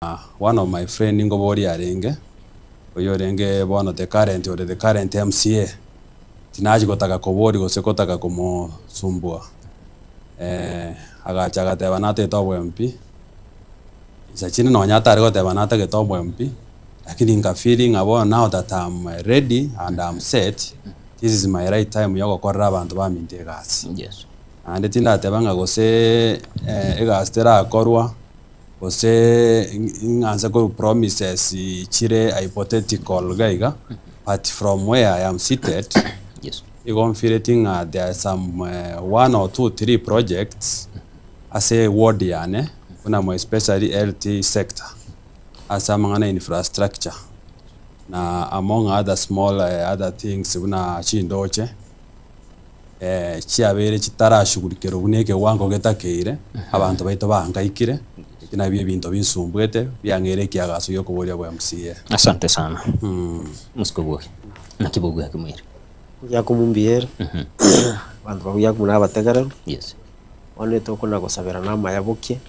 one of my friend ningo bori arenge oyo renge bono the current MCA tinaji gotaka kobori gose gotaka kumusumbua agacha gateba nate tobo MP isa chini no nyata ari goteba nate getobo MP lakini nga feeling about now that I'm ready and I'm set. This is my right time yo gukora abantu baminte gasi. Yes. And tinda tebanga gose egastera akorwa gose inganza ko promises chire hypothetical gaiga but from where I am seated yes I'm feeling there are some 1 or 2 3 projects as a ward yane kuna mo especially LT sector as amangana infrastructure na among other small other things una chindoche chiabere chitarashugurikero buneke wango getakeire abantu baito bangaikire kina bie bintu binsumbwete byangerekia gaso yo kuboria bwa MCA. Asante sana. Muskobuke na kibogo yakimwira ya kumumbiera bantu babuya kumuna bategara. Yes. One to kuna gusabira nama yabukie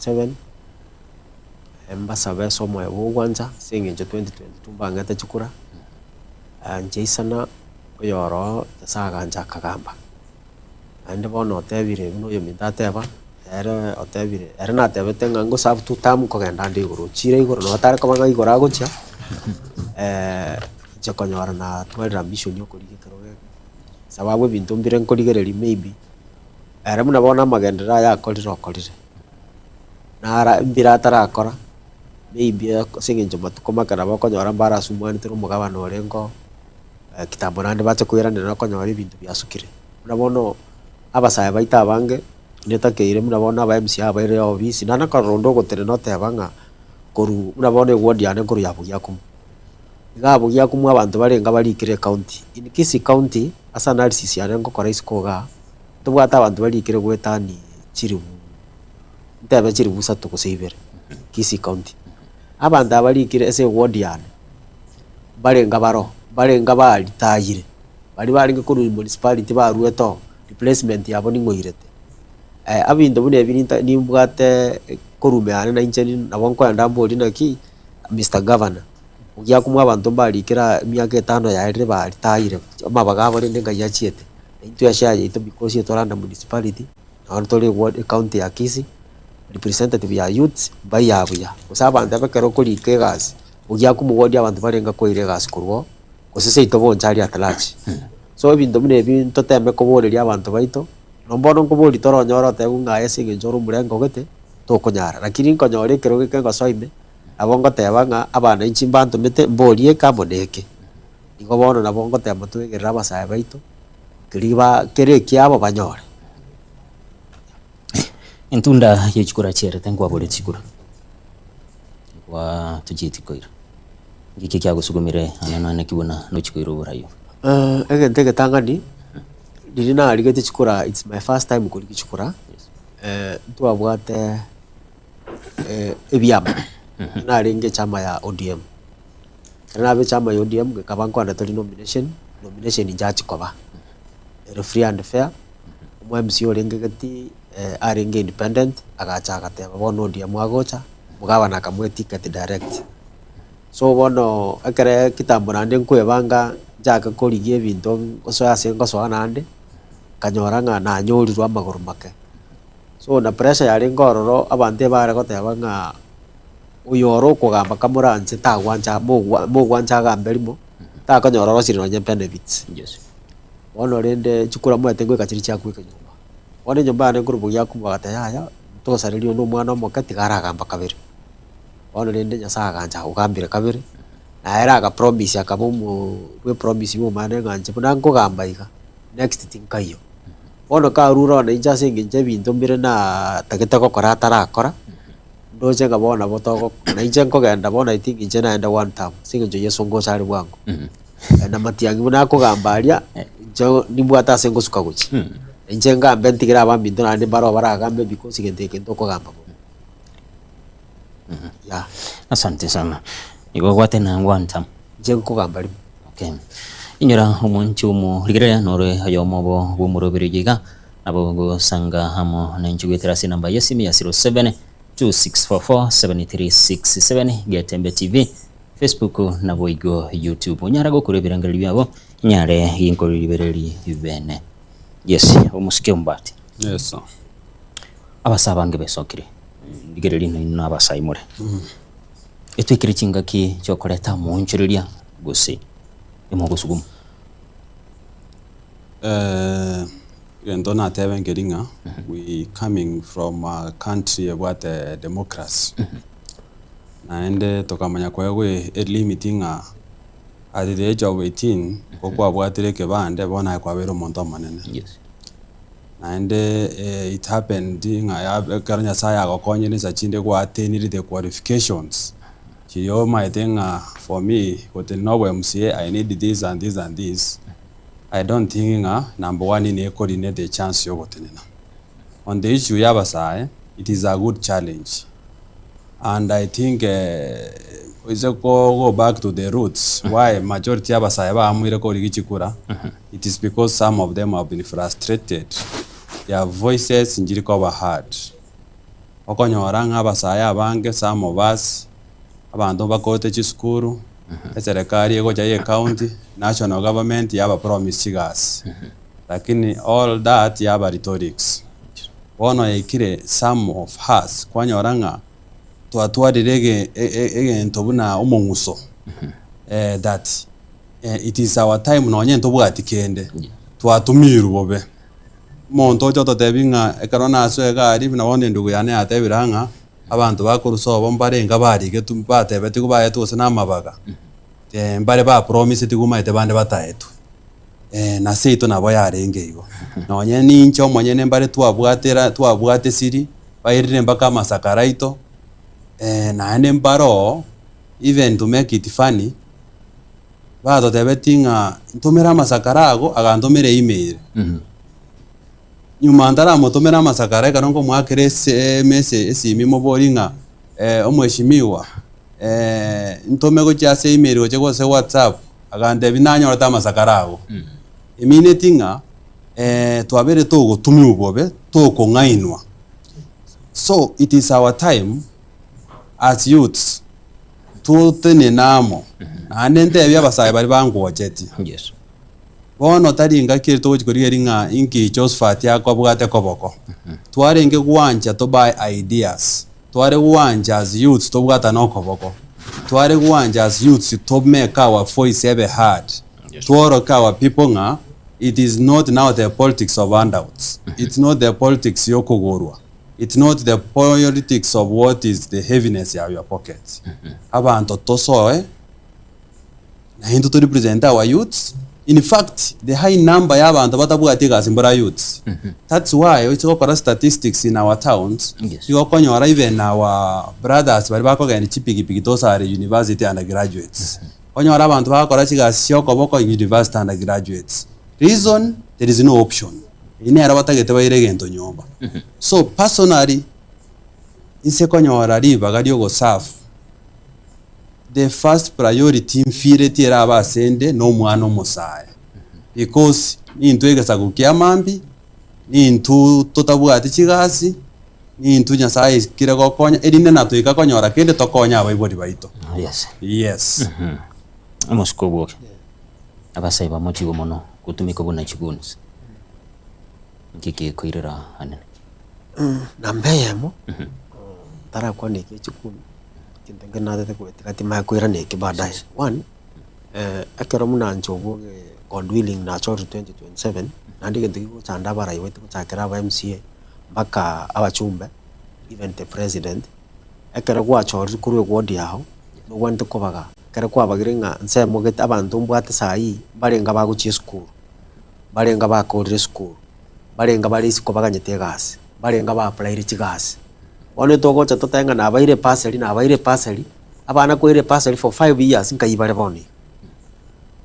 2027 embasabe somo ya bugwanza singe 2022 mbangata chukura anjeisana oyoro saga anja kagamba ande bono tebire no yo mitateba era otebire era na tebete ngango sab tutam ko genda ndi guru chire igoro no tare ko banga igora gocha chakonyora na twara mission yo kurigikero sababu bintu mbire nkorigereri maybe era muna bona magendera ya koriro nara mbira tarakora maybe singe njoma tukomakara bakonyora mbara sumwani tero mugabano orengo kitambo nande bache kwiranira konyora ibintu byasukire murabona abasaya baita bange netakeire murabona aba MC abaire obisi nana karondo gotere note abanga koru murabona ward yane koru yabugia kum igabugia kum abantu barenga barikire county in Kisii county asa analysis yane ngokora isikoga tubwata abantu barikire gwetani chiribu ndebe chiribu satu kusibere Kisii county abantu abarikire ese ward yane barenga baro barenga balitayire bari ngikuru municipality barueto replacement yabo ningoirete abintu bune birinta nimbwate kurumeana na injeni nabonko ndamboli naki Mr Governor ugiya kumwa abantu barikira myaka 5 yaire balitayire mabaga bari ndenga yachiete into yashaje ito because yetoranda municipality na tole ward county ya Kisii representative ya youth bayabuya usaba ndabekero kuri kegas ugiya kumuwodi abantu barenga koire gas kurwo osese itobo nchari atalachi so ibintu bine bintu teme koboreria abantu baito nombono nkobori toronyoro tegunga esinge njoro murengo gete tokonyara lakini nkonyore kero gikengo soime abongo tebanga abana inchi bantu mete borie kaboneke igobono nabongo temo twegerera abasaya baito kiriba kereki abo banyore entunda yechikura chere tengwa bore chikura wa tujitikoira giki kya gusugumire anana kibona no chikoiro burayo egente tangani dirina aligete chikura it's my first time kuri chikura tuabwate ebiama na ringe chama ya ODM kana be chama ya ODM gakabanko na toli nomination judge koba free and fair mwa MCO ringe gati aringe independent agacha gateba bono ODM agocha mugabana kamwe ticket direct so bono akere kitambo nande nkwebanga jaka korigie bintu osoya sengo so nande kanyoranga na nyorirwa amaguru make so na pressure yari ngororo abante bare gotebanga uyoro kugamba kamuranze tagwanja mogwanja gamberimo takanyororo sirino nye benefits yes bono rende chukura mwete ngwe kachiri chakwe kanyumba wone nyumba ne kurubu yakumwagata yaya tosaririo no mwana mokati garagamba kabiri bono rende nyasaganja ugambire kabiri na era ga promise akabumu we promise mu mane nganje bunango gambaiga next thing kayo bono ka ruro na inja singe nje bintu mbire na tageta ko kora tarakora ndoje ngabona botoko na inje ngo genda bona I think inje naenda one time singe nje yesongo sari bwangu na matiangi bunako gambaria nje nimbwata sengo suka guchi inje ngambe ntigira abambintu na ndi baro baragambe because ngende ndoko gamba ya asante sana igo gwate na ngwanta jenko gambari okay inyora umunchu mu ligere nore ayomo bo bumurobere giga abo go sanga hamo na nchugwe terasi namba yesimi ya 07 26447367 Getembe TV Facebook na boigo YouTube nyara gukurebera ngali byabo nyare yinkoriribereri ibene. Yes omusike mbati. Yes sir. Abasabange besokire ndigereri no abasayimure etwikire kingaki cyo koleta munchiriria gusi imo gusugum ndona tebe ngeringa we coming from a country about democracy naende tokamanya kwegwe limiting at the age of 18 kokwa bwatire kebande bona kwabero monto manene. Yes. And it happened I karanya saya gokonye ni sachinde kwa attain the qualifications kiyo my thing for me what no MCA I need this and this and this. I don't think number one in coordinate the chance you got. On the issue yabasai it is a good challenge and I think we should go back to the roots why majority yabasai ba amwire ko rigichikura. It is because some of them have been frustrated. Their voices injiri ko heard. Okonyora nk'abasaya abange some of us abantu bakote chiskuru serikali ego jaye county national government yaba promise chigas lakini all that yaba rhetorics ono ekire some of us kwanyora twatwarirege egento buna umunguso that it is our time nonye ntobwati kende twatumiru bobe monto joto tebinga ekarona aswega ari na wonde ndugu yane atebiranga abantu bakuruso bombarenga bari ke tumbate tiku baye tose namabaga mbare ba promise tiguma ite bande bataetu na seito nabo yarenge igo nonye nincho monye nembare twabwate siri bayirire mbaka masakaraito na nembaro even to make it funny bado tebetinga ntomera masakarago agantomere email nyuma ndara motomera masakara karongo mwakere mese esimi moboringa omweshimiwa ntomego cyase email oche gose WhatsApp agande binanya orata masakarago iminetinga twabere togo tumi ubobe toko ngainwa. So it is our time as youths to tenenamo anende byabasaya bari bangojeti. Yes. Bono taringa kiri to chikoriringa inki Josephat yakwa bwate koboko twarenge gwanja to buy ideas tware gwanja as youths to bwata no koboko tware gwanja as youths to make our voice ever heard. Tworo our people nga it is not now the politics of handouts. It's not the politics yokogorwa. It's not the politics of what is the heaviness of your pockets. Abantu tosoe na hindu to represent our youths. In fact, the high number y'abantu batabwatiga simbora youths. That's why we talk about statistics in our towns. Yes. You okonyora even our brothers bari bakogenda chipigipigi those are university undergraduates. Onyora abantu bakora chigasi okoboko university undergraduates. Reason there is no option. Ine arabatagete bayirege nyomba. So personally insekonyora riba gadio go serve. The first priority mfire tira abasende no mwana omusaya because nintu egasa gukia mambi nintu totabwati chigasi nintu nyasaye kire gokonya erinde nato ikakonyora kende tokonya abaibori baito. Yes. Yes. Amoskobo abasaya bamochigo mono kutumika buna chiguns nkike koirera hanene nambeyemo tara kwa neke chikumi kintenga nade ko tikati ma koira neke badai one akero muna nchogo God willing na choro 2027 nandi kintu chanda bara iwetu kuchakira ba MCA mpaka abachumbe even the president akero kwa choro kuri wodi yaho no wantu kobaga kare kwa bagiringa nse mogeta abantu mbwate sai barenga baguchi school barenga bakorire school barenga bari siko baganyete gas barenga ba apply gas one togocha totenga na abaire parcel abana koire parcel for 5 years nkayibare bone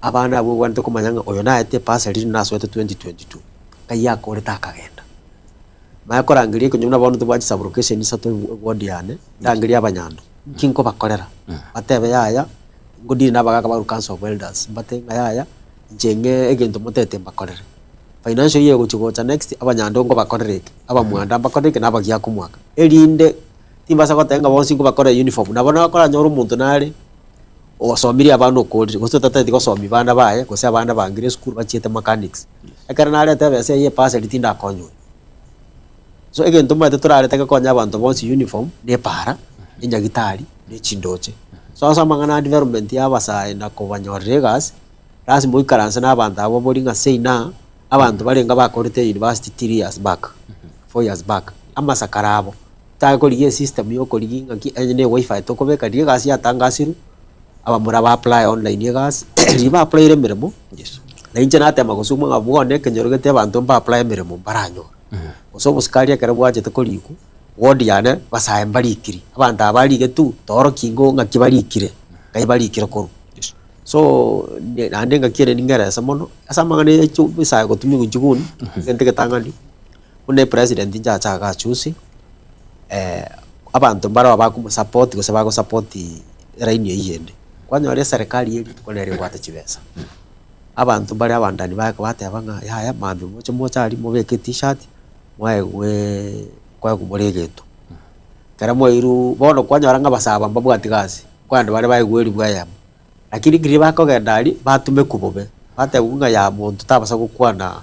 abana abo wantu kumanyanga oyo na ete parcel na swete 2022 kaya kore takagenda mayakorangirie kunyuna bono tubwachi sublocation isato wodi yane ndangiria abanyando kinko bakorera batebe yaya ngudi nabaga kabaru council of elders batenga yaya njenge egento motete bakorera financial year guchigocha next abanyando ngo bakorereke abamwanda bakorereke nabagia kumwaka erinde timbasa gotenga bonsi ngo bakora uniform nabo nakora nyoro muntu nari osomiri abantu kodi gusto tatati gosomi bana baye gose abana bangire school bachiete mechanics ekara nari atebese ye pass litinda konyo so egento mate turarete konya abantu bonsi uniform ne para inyagitari ne chindoche so asa mangana development yabasai na kubanyoregas lazima uikaranse n'abantu abo boringa seina abantu barenga bakorete university 3 years back 4 years back amasakarabo takorigie system yo koriginga ki enye wifi to kobeka digas yatangasiru abamura ba apply online yegas riba apply remeremo yes na inje natema gusumwa ngabone kenyorogete abantu ba apply meremo baranyo so buskaria kare bwaje takoriku wodi yana basaye mbarikiri abantu abarige tu toro kingo ngakibarikire kai barikire ko so ande ngakire ningara samono asamangane chu bisaye ko tumi gujuguni sente ketangani une president njacha ga chusi abantu bara baku support go sabago support raini yende kwanyore serikali yeli tukonere gwata chibesa abantu bari abandani bako batebanga yaya mambi mocho mochari mobeke t-shirt mwae kwa kumuregeto kara moiru bono kwanyora nga basaba mbabwati gasi kwandi bari bayigweri bwaya lakini giri bako gendari batume kubobe bategunga ya muntu tabasa gukwana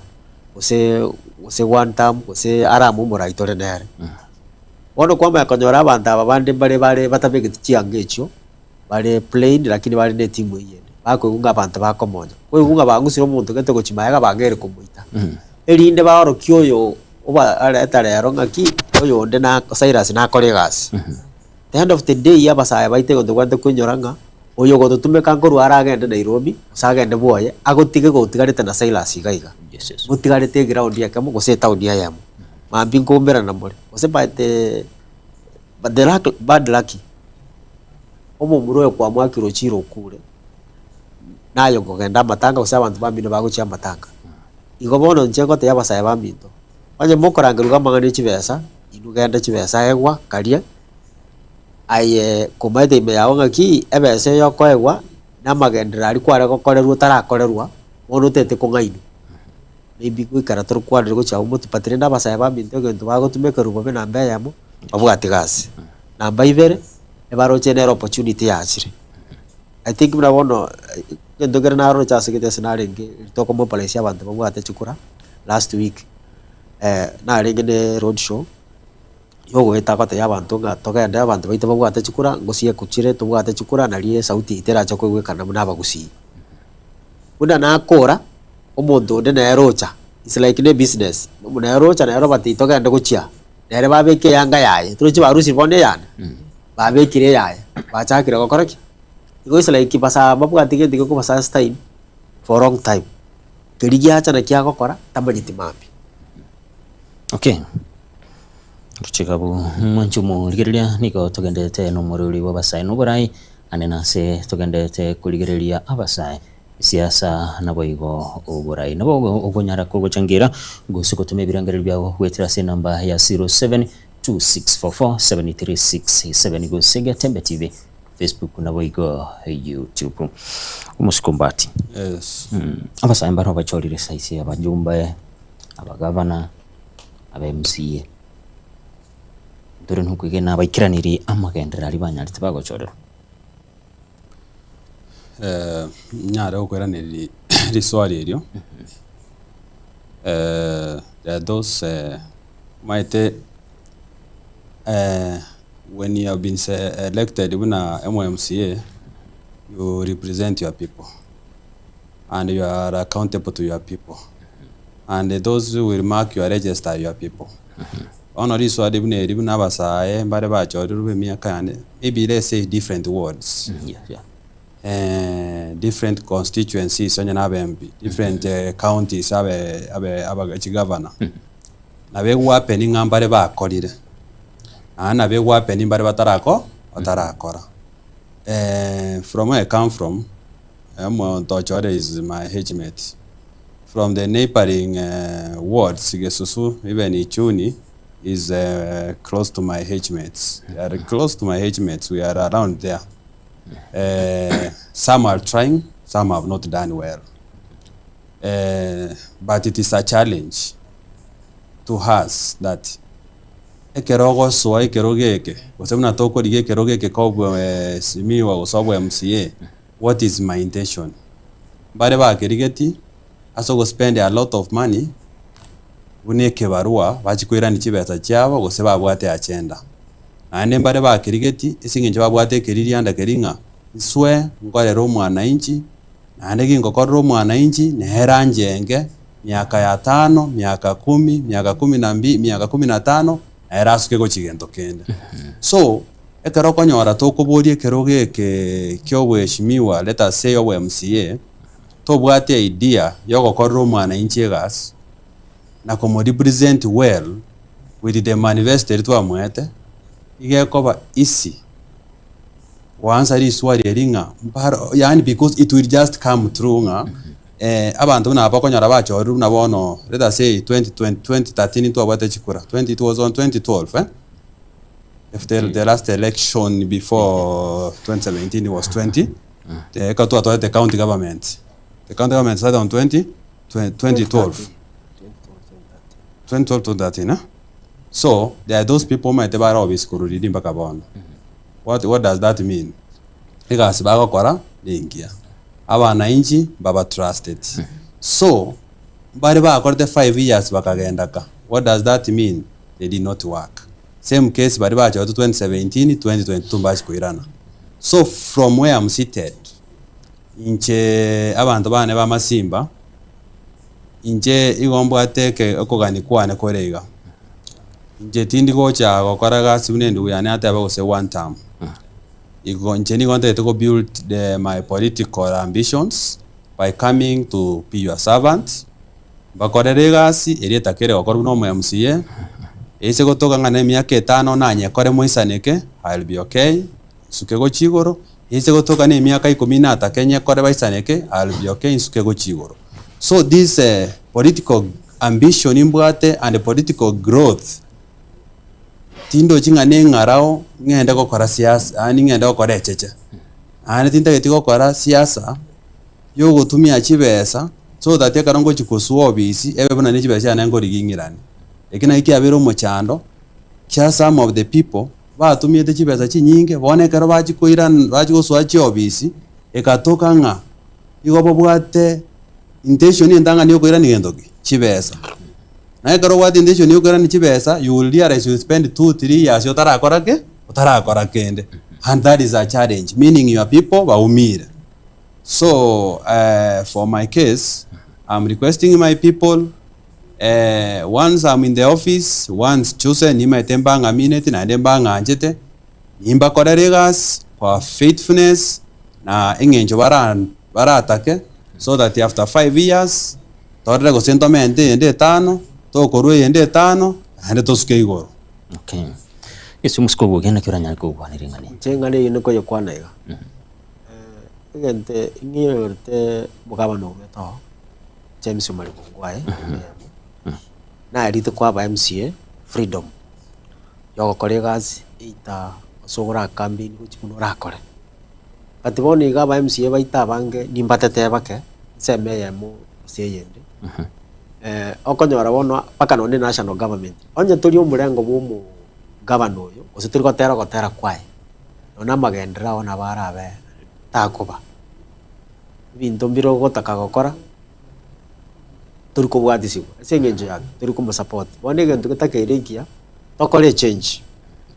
use one time use aramu muraitore nere bono kwamba yakonyora abantu abandi bari batabege tiangecho bari plain lakini bari ne timu yene bako gunga abantu bakomonya kwe gunga bangusiro muntu gete gochimayaga bagere kumuita erinde baoro kyoyo oba aretare yaronga ki oyo onde na Cyrus na kolegas the end of the day yabasaya baite gondo kwande kunyoranga oyo godo tumeka ngoru aragende Nairobi sagende boye agotige gotigarete na Cyrus igaiga yes gotigarete ground yake mu gose town ya yamu mambi ngombera na muri gose baite bad lucky omo muroyo kwa mwakiro chiro kure nayo gogenda matanga gose abantu bambino baguchia matanga igobono nchego te yabasaya bambito Wanje mokorangiruga mangani chibesa inugenda chibesa egwa karia aye kumaite ime yawo ngaki ebese yo koegwa na magendera ari kware gokorerwa tarakorerwa wono tete kongaini maybe kwikara turu kware go chawo mutu patire ndabasaya bambinte gento bagotumeka rubobe na mbe yamo babwati gasi namba ibere ebaro chenero opportunity yachire I think mna wono gento gera naro chasigite sinarenge toko mo palace abantu babwate chukura last week na ringene road show yogo etakota yabantu nga togenda abantu baite babwate chukura ngosie kuchire tubwate chukura na rie sauti itera cho kwegwekana muna bagusi bunda nakora omuntu nde na erocha it's like ne business muna erocha na ero bati togenda guchia nere babeke yanga yaye turuchi barusi bonde yana babekire yaye bachakire gokoraki igo it's like basa babwate ge digo basa time for long time kirigia acha na kia gokora tamanyiti mambi okay ruchikabu mwanchumo ligerelia niko tugendete no mururi wabasai no burai anena se tugendete kuligerelia abasai siasa nabo igo oburai nabo ogonyara ko guchangira gusuko tume birangarira byabo wetira se namba ya 0726447367 go Sega Tembe TV Facebook nabo igo YouTube umuskombati yes abasai mbaro bachorire saisi abajumba abagavana aba MCA dore ntukige nabakiraniri amagendera ari banyarite bagocorera nyara okweraniri riswali eryo those might when you have been elected when a MMCA you represent your people and you are accountable to your people and those who will mark your register your people honori so adibune dibuna basaye mbare bachorero bemiaka yane maybe let's say different words different constituencies onye na bembi different counties abe governor na be wapening ambare bakorire ana be wapening mbare batarakora from where I come from Tochore is my age-mate. From the neighboring wards, Gesusu, even Ichuni, is close to my age-mates. They are close to my age-mates. We are around there. Some are trying, some have not done well. But it is a challenge to us that ekero ogosoa ekero geke gose buna tokorigia ekero geke kobwa simiwa gosobwa MCA, what is my intention? Bare bakerigeti ase ogospend a lot of money buna ekebarua bachikwirani chibesa chiabo gose babwate agenda. Naende mbare bakerigeti ase eng'encho babwate ekeriria keringa iswe nkorera omwananchi naende gingokorera omwananchi nehera njenge miaka ya 5, miaka 10, miaka 12, miaka 15 nahera asuke gochi gento kende. So ekero okonyora tokoboria ekero geke kiobweshimiwa let us say obwa MCA tobwate idea yogokorera omwananchi egasi na komorepresent well with the manifesto twamwete igekoba isi answer iswali eringa yani because it will just come through nga abantu na bakonyora bachoru na bono let us say 2013 twabate chikura 2012 if the last election before 2017 was 20 the county government started on 2012 to 13 so there are those people might bara obiskurudi mpaka bono. What does that mean? Egasi bagokora ningia abananchi baba trusted. So bari bakorete 5 years bakagendaka. What does that mean? They did not work. Same case bari bacha 2017 2022 bachikoirana. So from where I'm seated inche abantu bane ba masimba inche igombo ateke okogani kwane korega inche tindi gocha gokora gasi bunende uyane ataba gose one term inche ni gonte to build my political ambitions by coming to be your servant bakorere gasi erieta kere gokora no MCA ese gotoka ngane miaka 5 nanye kore moisaneke I'll be okay suke gochigoro ese gotoka ne miaka 10 Kenya kore baisaneke I'll be okay suke gochigoro. So this political ambition imbwate and political growth tindo chinga nengarao ngenda gokora siasa ani ngenda gokora echeche ani tinda geti gokora siasa yo gotumia chibesa so that ekarongo chikosuo obisi ebe buna ne chibesa nango rigingirani ekina iki abero mochando kya some of the people batumie te chibesa chinyinge bone kero bachikoiran bachigoswa chi obisi ekatoka nga igobo bwate intention endanga niyo koira nigendoki chibesa na kero what intention niyo koira ni chibesa you will realize you spend 2-3 years utarakora kende and that is a challenge meaning your people baumire. So for my case I'm requesting my people once I'm in the office once chosen ni matembanga minute na ndembanga anjete nimba koreregas for faithfulness na engenjo baratake so that after 5 years torre go sentomente ende 5 to korwe ende 5 ande to suke igoro. Okay. Ese muskobo gena kiranya ko bwaniringani chengane yino ko yokwana iga gente ngiyorte mugabano beto James Marigongwae na erite kwa ba MCA freedom yogo kolegas ita sogora campaign kuchikuno rakore atiboni ga ba MCA baita bange nimbatete bake seme yemu seyende okonyora bono paka no ni national government onye turi omurengo bumu governor yo ose turi gotera kwae nona magendera ona barabe takuba bintu mbiro gotaka gokora turi kubwadisiwa sengenje yake turi kumu support bone gento gitakerekia tokore change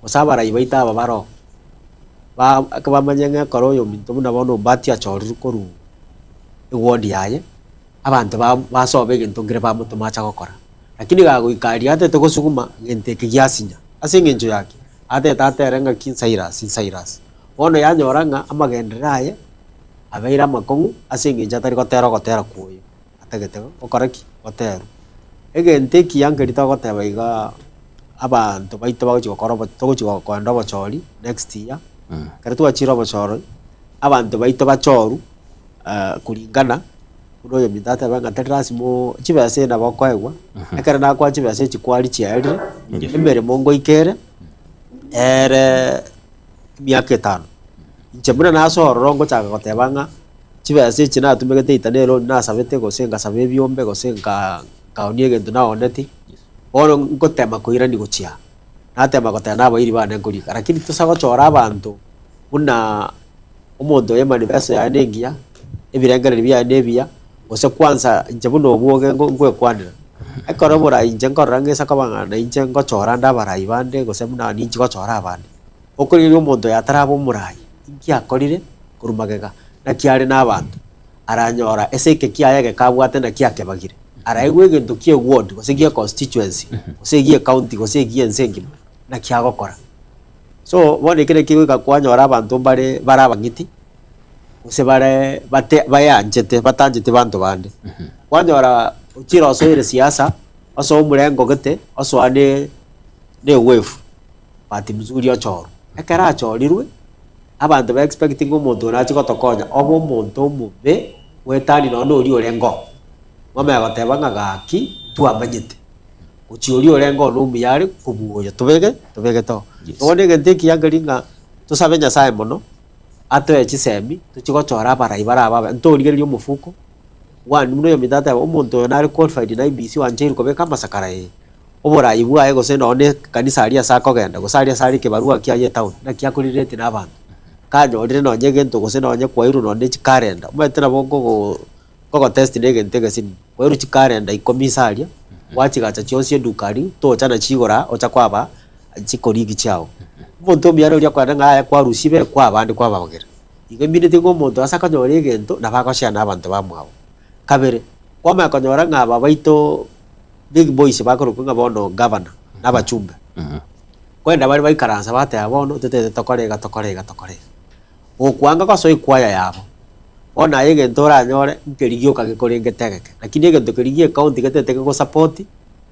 osabara ibaita aba baro ba akabamanyanga koroyo mintu muna bono bati achoruru koru ewodi yaye abantu basobe gento ngire ba mutu macha gokora lakini gago ikari ate to gosuguma gente kigyasinya asengenje yake ate taterenga kinsairas bono yanyoranga amagenderaye abeira makongu asengenje atari gotera kuyo ategetego okoraki oteru egente kiyangerita goteba iga abantu baito bagokora togochigokora bochori next year kare twachira bochoro abantu baito bachoru kulingana unoyo mitata banga terasimo chibase na bakoegwa ekare na kwa chibase chikwari chiari embere mongo ikere ere miaka 5 nchemuna naso rongo chaka gotebanga chibase china tumegete itanero na sabete gosenga sabe biombe gosenga kaonie gento na oneti bono ngotema koira ni gochia natema gotena abairi bane ngorika lakini tusagochora abantu buna omonto ye manifesto ya nengia ebirengereri bya nebia gose kwanza nje buno obwoge ngwe kwanira ekoro bora inje ngorora ngesa kabangana inje ngochora ndabarai bande gose buna ninje gochora abande okuri omonto yatarabo murai ingi akorire kurumagega na kiare n'abantu aranyora eseke kiayege kabwate na kiakebagire araigwe gintu kie ward gose gie constituency gose gie county gose gie nsengi na kiagokora so bone kire kiwika kwanyora abantu bare barabangiti gose bare bate bayanjete batanjete bantu bande kwanyora ukira osoire siasa oso umurengo gete oso ane ne wefu bati mzuri ochoro ekara achorirwe abantu ba expecting omuntu nachi gotokonya obo omuntu mube wetani no uri orengo ngome agoteba ngagaki tuamanyete uchiuri orengo no miyari kubuoya tubege to tone genteki yagaringa tusabe nyasaye mono ato echisemi tuchigochora baraibara aba ntorigerio mufuko wani muno yomidata omuntu nari qualified na IBC wanjeri kobeka masakara obora ibua ego se none kanisa aria sako genda gosaria sari ke barua kia ye town na kia kurirete na abantu kanyo ndire no nyege nto gose no nye kwa iru no ndi kalenda mwetera bongo go test ndege ntege sin kwa iru kalenda ikomisaria wachigacha chionse dukari to chana chigora ocha kwaba chikorigi chao muntu byaro lya kwa nga kwa rusibe kwa bandi kwa bagera igembire tingo muntu asaka nyore gento na bakoshya n'abantu bamwabo kabere kwa makonyora ngaba baito big boys bakorukunga bono governor n'abachumba kwenda bari baikaransa bate abono tete tokorega okwanga kwaso ikwaya yabo ona yege ntora nyore nkerigio kagikorenge tegeke lakini yege ndokerigie county gatete go support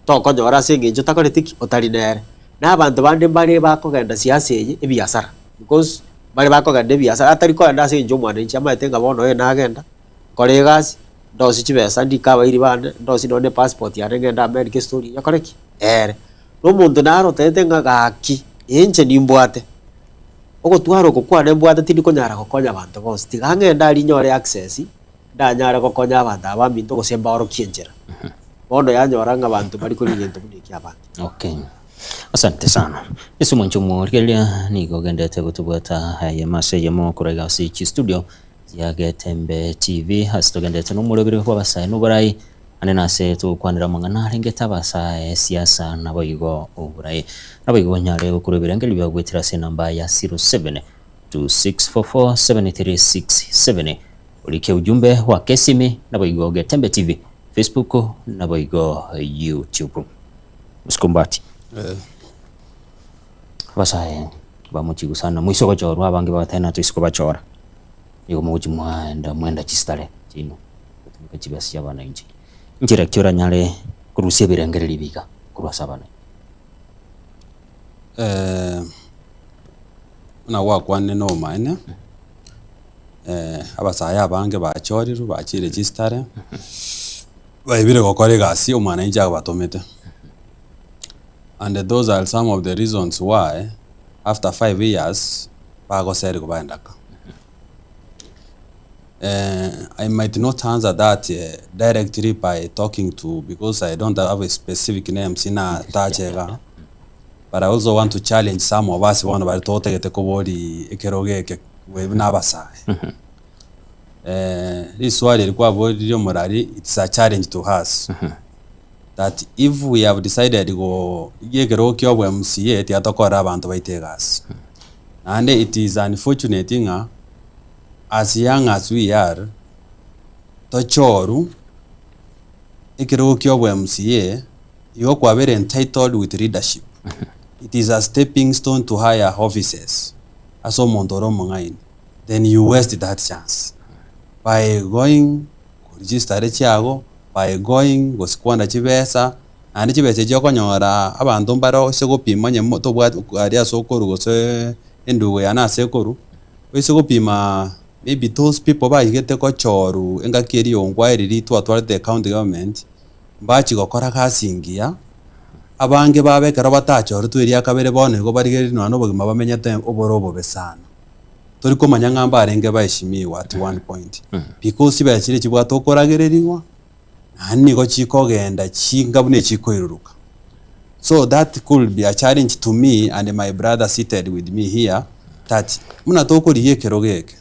to konyora singe njo takoretiki otarinere na abantu bande bari bakogenda siasa ye ebiasara because bari bakogenda ebiasara atari ko enda sinjo mwana nchama etenga bono ye nagenda kolegas ndosi chibesa ndikaba iri bande ndosi none passport ya ngenda America story yakoreki no muntu naro tete ngagaki enche nimbwate ogotwaro kokwane mbwate tindi konyara gokonya abantu bose tigangenda ari nyore access ndanyara gokonya abantu abambinto gosemba oro kienjera bono yanyora abantu bari kuri gento muniki abantu. Okay, asante sana yesu mwanchumu rikelia niko gendete kutubwata haya maseje mo kurega si studio ya Getembe TV hasitogendete no murobere kwa basaye n'uburai anena se tukwanira mangana rengeta basaye siasa naboyigo uburai naboyigo nyare kurebera ngeli byagwetira se namba ya 0726447367 ulike ujumbe wa kesimi naboyigo Getembe TV Facebook naboyigo YouTube muskumbati basaye bamuchigu sana mwiso ko jorwa abange batena tuisiko bachora yuko muji mwenda chistale chino kutumika chibasi yabana inji njira kyora nyale kurusia birengereri biga kurwasabana na wakwane no mine abasaya abange bachoriru bachire chistale baibire gokore gasi umwana inja batomete. And those are some of the reasons why after 5 years bago seri kubaendaka. I might not answer that directly by talking to, because I don't have a specific name sina tachega, but I also want to challenge some of us one about to get kobori ekeroge nabasa. This word ilikuwa bodi morali, it's a challenge to us. That if we have decided go yegero kyo MCA ti atokora abantu baitegas. And it is unfortunate thing as young as we are to choru ikero kyo MCA you are very entitled with leadership. It is a stepping stone to higher offices. Aso mondoro mongain. Then you waste that chance by going register chiago, by going gosikwanda chibesa and chibesa chokonyora abantu mbaro segopima nyemoto bwa aria sokoro gose enduwe yana sekoro wesigopima maybe those people bayigete ko choru engakeri ongwairiri twatware the county government bachi gokora kasingia abange babekera batachoru twiri akabere bone go barigeri no bogima bamenyete oborobo besana tori komanya ngamba arenge bayishimiwa at one point because ibachire chibwa tokoragereriwa ani go chikogenda chingabune chikoiruruka So that could be a challenge to me and my brother seated with me here, that muna toko liye kerogeke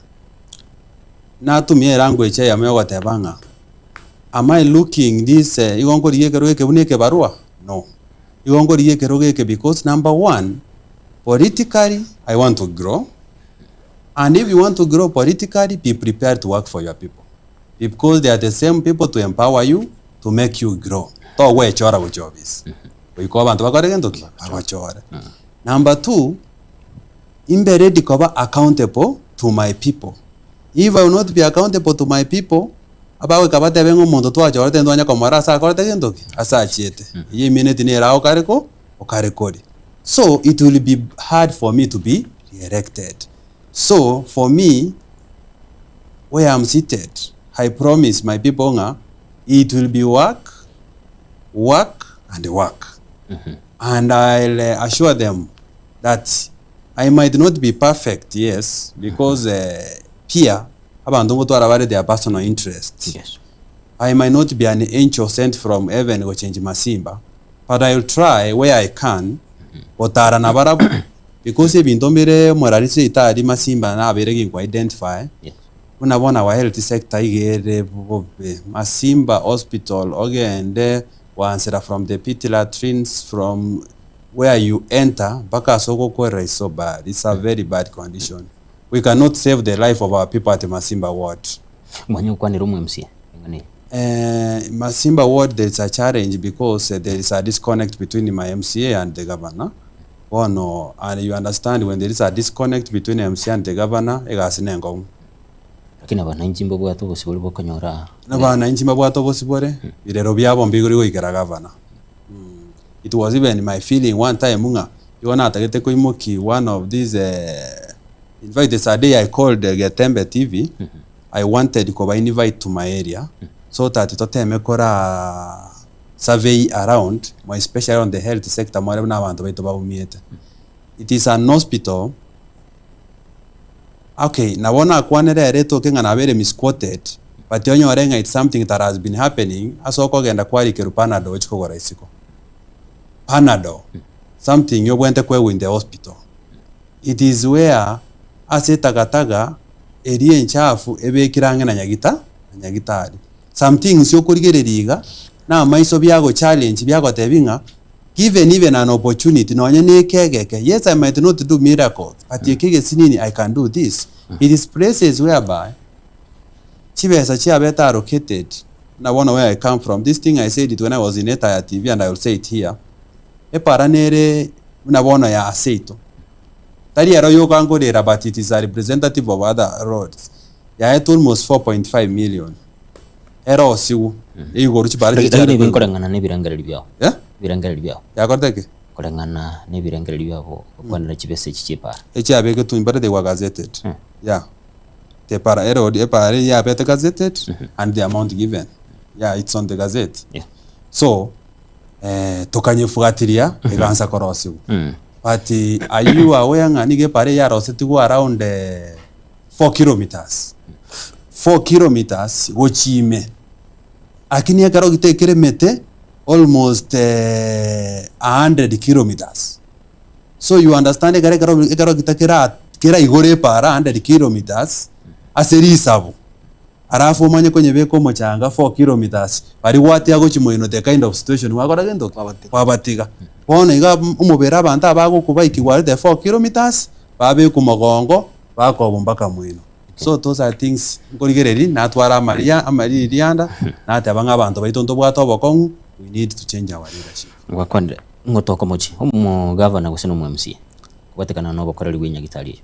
na tumie language ya mwe watebanga, am I looking this igongo liye kerogeke buneke barua? No, igongo liye kerogeke because number one, politically I want to grow, and if you want to grow politically, be prepared to work for your people, because they are the same people to empower you, to make you grow. To we chora with your biz. Uiko abantu bakore gento ki abachora. Number two, imbe ready kuba accountable to my people. If I will not be accountable to my people, abawe kabate bengo mondo to achora tendo anya komara sa akore gento ki asa achiete. Ye minute ni ra okareko okarekodi. So it will be hard for me to be re-elected. So for me, where I'm seated, I promise my people nga, it will be work, and work. And I'll assure them that I might not be perfect, yes, because pia abantu ngotwara bare their personal interest. Yes. I might not be an angel sent from heaven go change Masimba, but I'll try where I can. Otara na barabu because ebintu mbere moralise itari Masimba na abere ginko identify. Yes. Unabona wa health sector igere Masimba hospital ogende wansera from the pit latrines, from where you enter baka soko kwera is so bad. It's a very bad condition. We cannot save the life of our people at Masimba ward. Mwanyo kwa ni rumu MCA ngani? Masimba ward, there's a challenge because there is a disconnect between my MCA and the governor. Oh no, and you understand when there is a disconnect between MCA and the governor, egasinengo. Lakini abananchi mbo ato bosibole bokonyora. Abananchi mbo ato bosibole birero byabo mbiguri goikera governor. It was even my feeling one time munga yona atagete ko imoki one of these in fact this day I called Getembe TV. I wanted ko invite to my area so that toteme kora survey around, more especially on the health sector, more na abantu baito babumiete. It is an hospital. Okay, nabona kwanere reto kenga na very misquoted, but yonyo renga it's something that has been happening. Asoko genda kwali keru Panado which ko raisiko. Panado, something you went kwe in the hospital. It is where ase tagataga eri enchafu ebe kirange na nyagitari. Some things yo kurigereriga na maiso byago challenge byago tebinga, given even an opportunity no nyane kegeke. Yes, I might not do miracles, but yekege sinini I can do this. It is places whereby chibesa chia beta allocated. Na one where I come from, this thing I said it when I was in Etaya TV and I will say it here. E paranere na bona ya aseito. Tari yaro yo kangorera, but it is a representative of other roads. Ya it almost 4.5 million. Ero siu. Ego ruchi bari. Lakini binkorangana ne birangariri byao. Yeah? Birangariri byao. Ya kordeke. Korangana ne birangariri byao kwanira chibese chichipa. Echi abeke tu imbare de gazetted. Yeah. Te para ero de para ya bete gazetted and the amount given. Yeah, it's on the gazette. Yeah. So tokanyefuatilia egansa korosiu. But are you aware nga nige pare ya roseti go around 4 kilometers. 4 kilometers gochime. Akini ya karo gitekere mete almost 100 kilometers. So you understand karo gitakera kera igore para 100 kilometers aseri sabu. Arafu manye kwenye beko mochanga 4 kilometers. Bari wati yago chimoino the kind of situation wakora gendo kwabatiga. Bona iga umubera abantu abago kuba ikiwari the 4 kilometers babe ku mugongo bako mpaka mwino. So those are things ngorigereri natwara amaririanda nati abanga abantu baitonto bwato bokongu. We need to change our leadership. Wakwande ngotoko mochi umu governor gusino mu MCA kwatekana no bakorera winya gitari.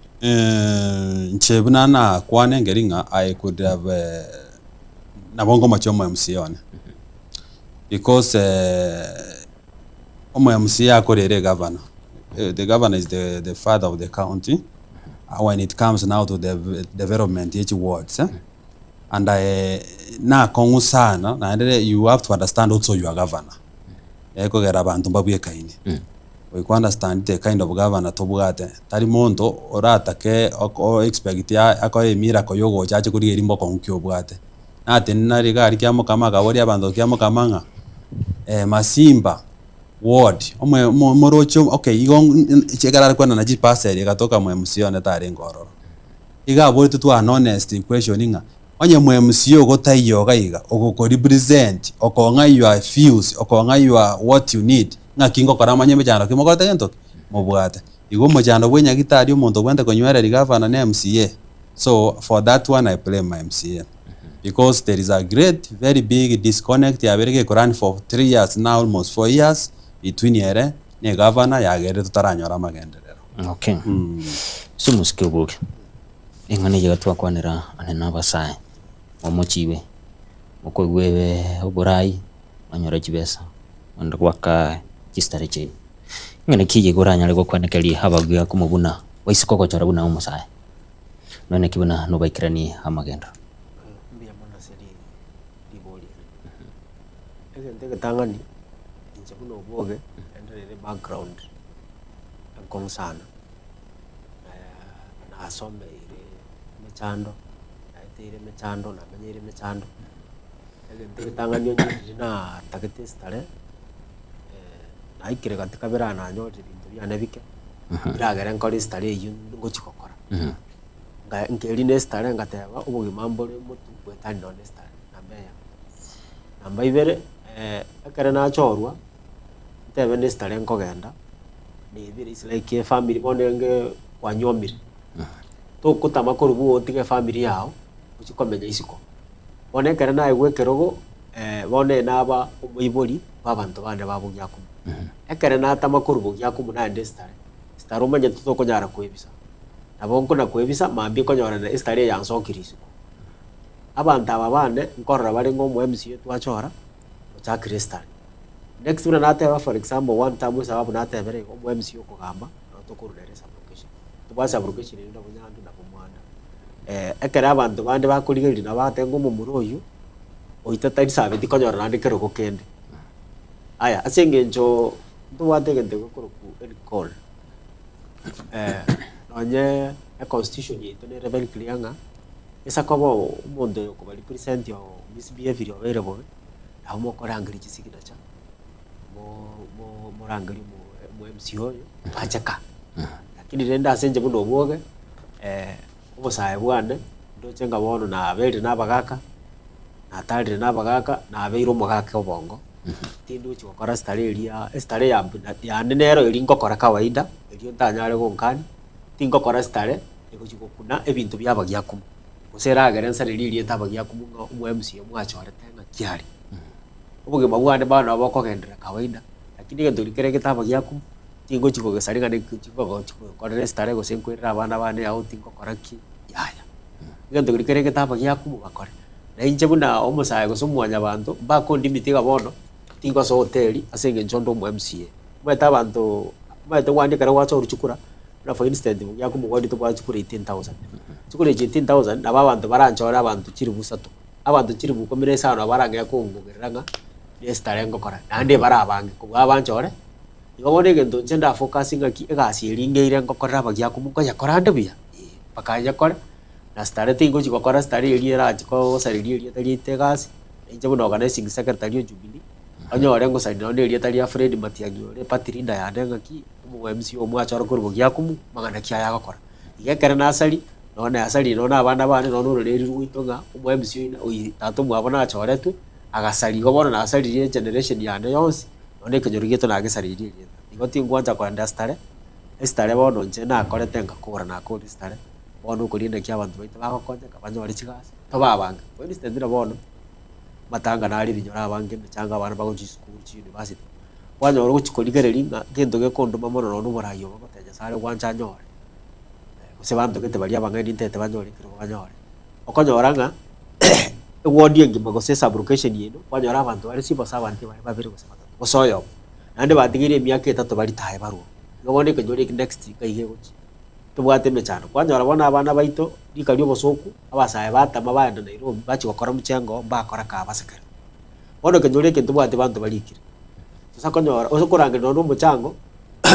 Nchebuna na kwane ngeringa I could have nabongo macho mu MCA one. Because omo MCA akorere governor. The governor is the father of the county. When it comes now to the development each wards, and na kongu sana na you have to understand also your governor. Eko gera abantu babuye kaini. We can understand the kind of governor tobugate. Tari mondo orata ke o expect ya akore miracle yogo chache kuri erimbo konkyo bugate. Na tenna riga arikyamo kama gabori abantu kyamo kamanga. Masimba ward omwe morocho okay igong chegara kwenda na jipaseri igatoka mwe MCO ne tari ngororo iga bote tu an honest equation inga onye mwe MCO gotaiyo gaiga ogoko represent okonga your views okonga your what you need nga kingo karamanye mejano kimogota gento mobwata igo mojano bwenya gitari omonto bwende konywera rigavana ne MCA. So for that one I blame my MCA because there is a great very big disconnect ya berege run for 3 years now almost 4 years between yere ne governor ya gere tutaranyora magenderero. Okay. Sumuske buke ingane jiga twakwanira anena basae omochiwe okogwewe oburai anyora chibesa anda gwaka chistare che ngene kije goranya lego kwanekeli habagya kumubuna waisiko kochora buna umusae none kibuna no baikirani amagendo mbia mona seri diboli egente tangani inje buno boge endere background ngong sana na asome ile mechando na ile mechando na manyire mechando egente tangani onye na takete stare na ikire katika bera na nyote bintu byane bike biragere nkori stare yundu ngochikokora nga nkeli ne stare ngateba ubugi mambole mutu kwetani no ne stare nambeya namba ibere akare na chorwa tebe ne stare nkogenda ni ibere is like family bonenge kwanyomire to kutama korubu otige family yao uchikomenya isiko bonekere na igwekerogo bone naba umuibori babantu bande babugyaku ekere na tama korubu gyaku na ne stare umanye tutokonyara kwebisa abonko na kwebisa mambi konyora na stare ya nsokiriso abantu ababane nkorora bari ngo mu MCA twachora cha kristal next una nateba for example one time sababu natebere ngo mu MCA kugamba notokuruneresa application tubasa application ndo bunyandu na bumwana ekera abantu bande bakurigeri na batengo mu muroyo oitata isabe dikonyora na ndikero kokende aya asenge njo nduwategende gukoroku call onye a constitution yetu ne rebel klianga esa kobo umuntu ko bali present yo misbehavior available aho kora angri chisikira cha mo rangri mo MCO yo achaka lakini renda asenje buno boge ubo sae bwane ndo chenga bono na abeli na bagaka na tali na bagaka na abeiro mogaka obongo tindu chikokora stare ya nenero ilingo kora kawaida ilio ntanyare gonkani tingo kora stare ego kuna ebintu byabagyakumu usera agarensa lili etabagyakumu mu MCA mwachorete nga kyari ubuge mabwane bana abakogendera kawaida lakini gendo likere kitabagyakumu tingo chikogesaringa ne kora stare go senkwera abana bane aho tingo kora ki yaya gendo likere kitabagyakumu bakore na inje buna omusaye go somwanya bantu bakondi mitiga bono tingo so hoteli asenge nchondo mu MCA mweta bantu mweta wandi kare wacho ruchukura na for instance yakumu wandi to bachukura 18000 chukura 18000 naba bantu baranchora abantu kiri busatu abantu kiri bukomere sana baranga yakungugeranga nestare ngokora nande barabange kubwa banchore igobone gendo nchenda focusing aki egasiringeire ngokora bagyakumu ko yakora ndabia pakanya kora na stare tingo chikokora stare iriera chiko saririria tarite gasi inje buno organizing secretary Jubilee anyore ngo side none irieta ria Fred Matiang'i ore patirinda ya ndenga ki mu MCA omwachora kurugo gyakumu magana kya yagakora igekere na asali none asali none abana bane none reri ruitonga mu MCA oyi tatu mwabona achoretwe agasali gobona na asali rie generation ya nde yonsi none kenyorigito na agasali rie igoti ngwanja kwa ndastare estare bono nje na akorete ngakora na akori stare bono kurinda kya abantu baita bakokonja kabanyore chigasi to babanga for instance bono matanga nari binyora abange mechanga abana bago school chi university wanyora guchikorigereringa gendo gekondo mamono no burayo bagoteja sare gwanja nyore kuse bantu kete bali abangeni ntete banyore kiro banyore okonyoranga wodi ngi magose sublocation yino wanyora abantu bari sibo sabanti bari babiri gose batatu gosoyo nande batigire myaka 3 bari tahe baru ngobone kenyore next kaige guchi tubwate mechano kwanyora bona abana baito dikario bosoku abasaye batama banda Nairobi bachi gukora muchengo bakora ka basekera bono kenyore ke tubwate bantu barikire sasa konyora osokurange no muchango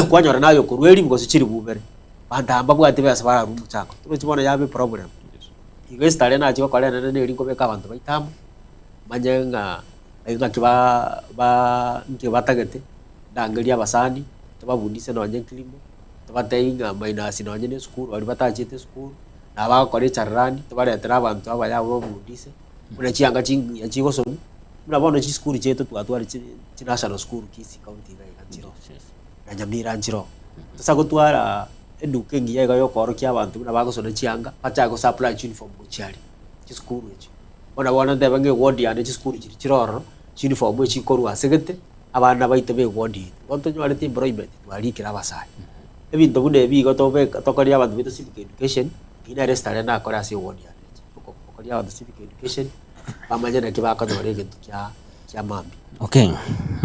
kwanyora nayo kurweri ngo sichiri bubere banda mbabwate basa bara muchango tubona yabe problem igestare na chiko kale nene ringo beka abantu baitamu manyenga ainga kiba ba nge batagete ndangeria abasani tubabundise nonye kilimo tubateinga minus nonye ne skuru bali batachite skuru na bagakora charrani tubaretera abantu aba yabo babundise muna chianga chingi yachigosomi muna bono chi skuru chetu twatwari chi national school kisi county ga Kanjiro na Nyamira Njiro sasa gutwara eduke ngiya ga yokoro kya abantu muna bagosona chianga acha go supply uniform guchari chi skuru echi bona ndeba nge ward ya ne chi skuru chiroro uniform echi korwa segete abana baite be ward gonto nywarete employment twarikira abasai ebintu bune bigo tokoria abantu bito civic education ina restaurant na akora ase ward ya tokoria abantu civic education bamanya na kibaka nore gintu kya mambi. Okay,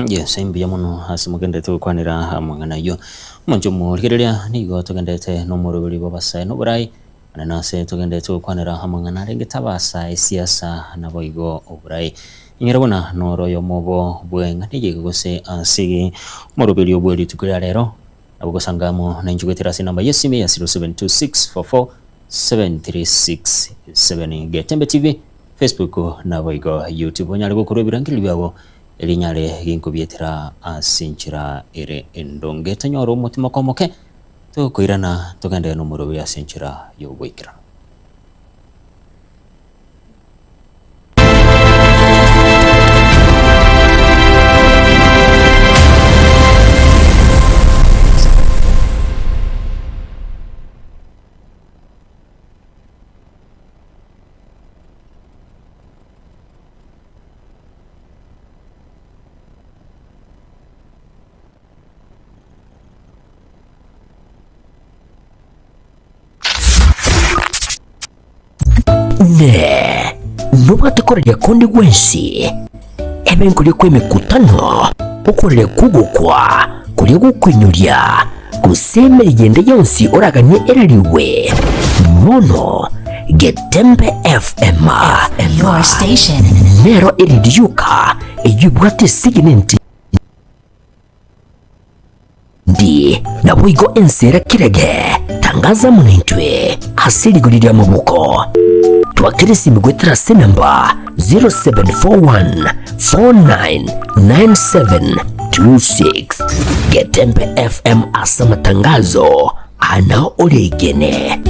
yes, imbiya muno asimugendete kwanira hamwe nayo munjo murigereria nigo tugendete no murubiri babasai no burai ananase tugendete kwanira hamwe na renge tabasai siasa na boigo oburai ingirabona noro yo mobo bwenga nige gose asigi murubiri obweri tukuria rero abugosangamo na njugetera sinamba yesime ya 0726447367 Getembe TV Facebook na boigo YouTube nyari gukurubira ngili byabo elinyare ginkubietera asinchira ere endonge tanyoro umutima komoke tukwirana tugende no murubi asinchira yo gwikira. Ne nubatukorera kundi gwensi ebenkuri kw'emikutano ukorere kugukwa kuri gukwinyurya gusemera igende yonsi oraganye ereriwe mono Getembe FM your station nero eridyuka eyubwate siginenti ndi na bwigo ensera kirege tangaza munintwe asirigurira mu buko twakirisi migwetera senamba 0741499726 Getembe FM asa matangazo ana oregene.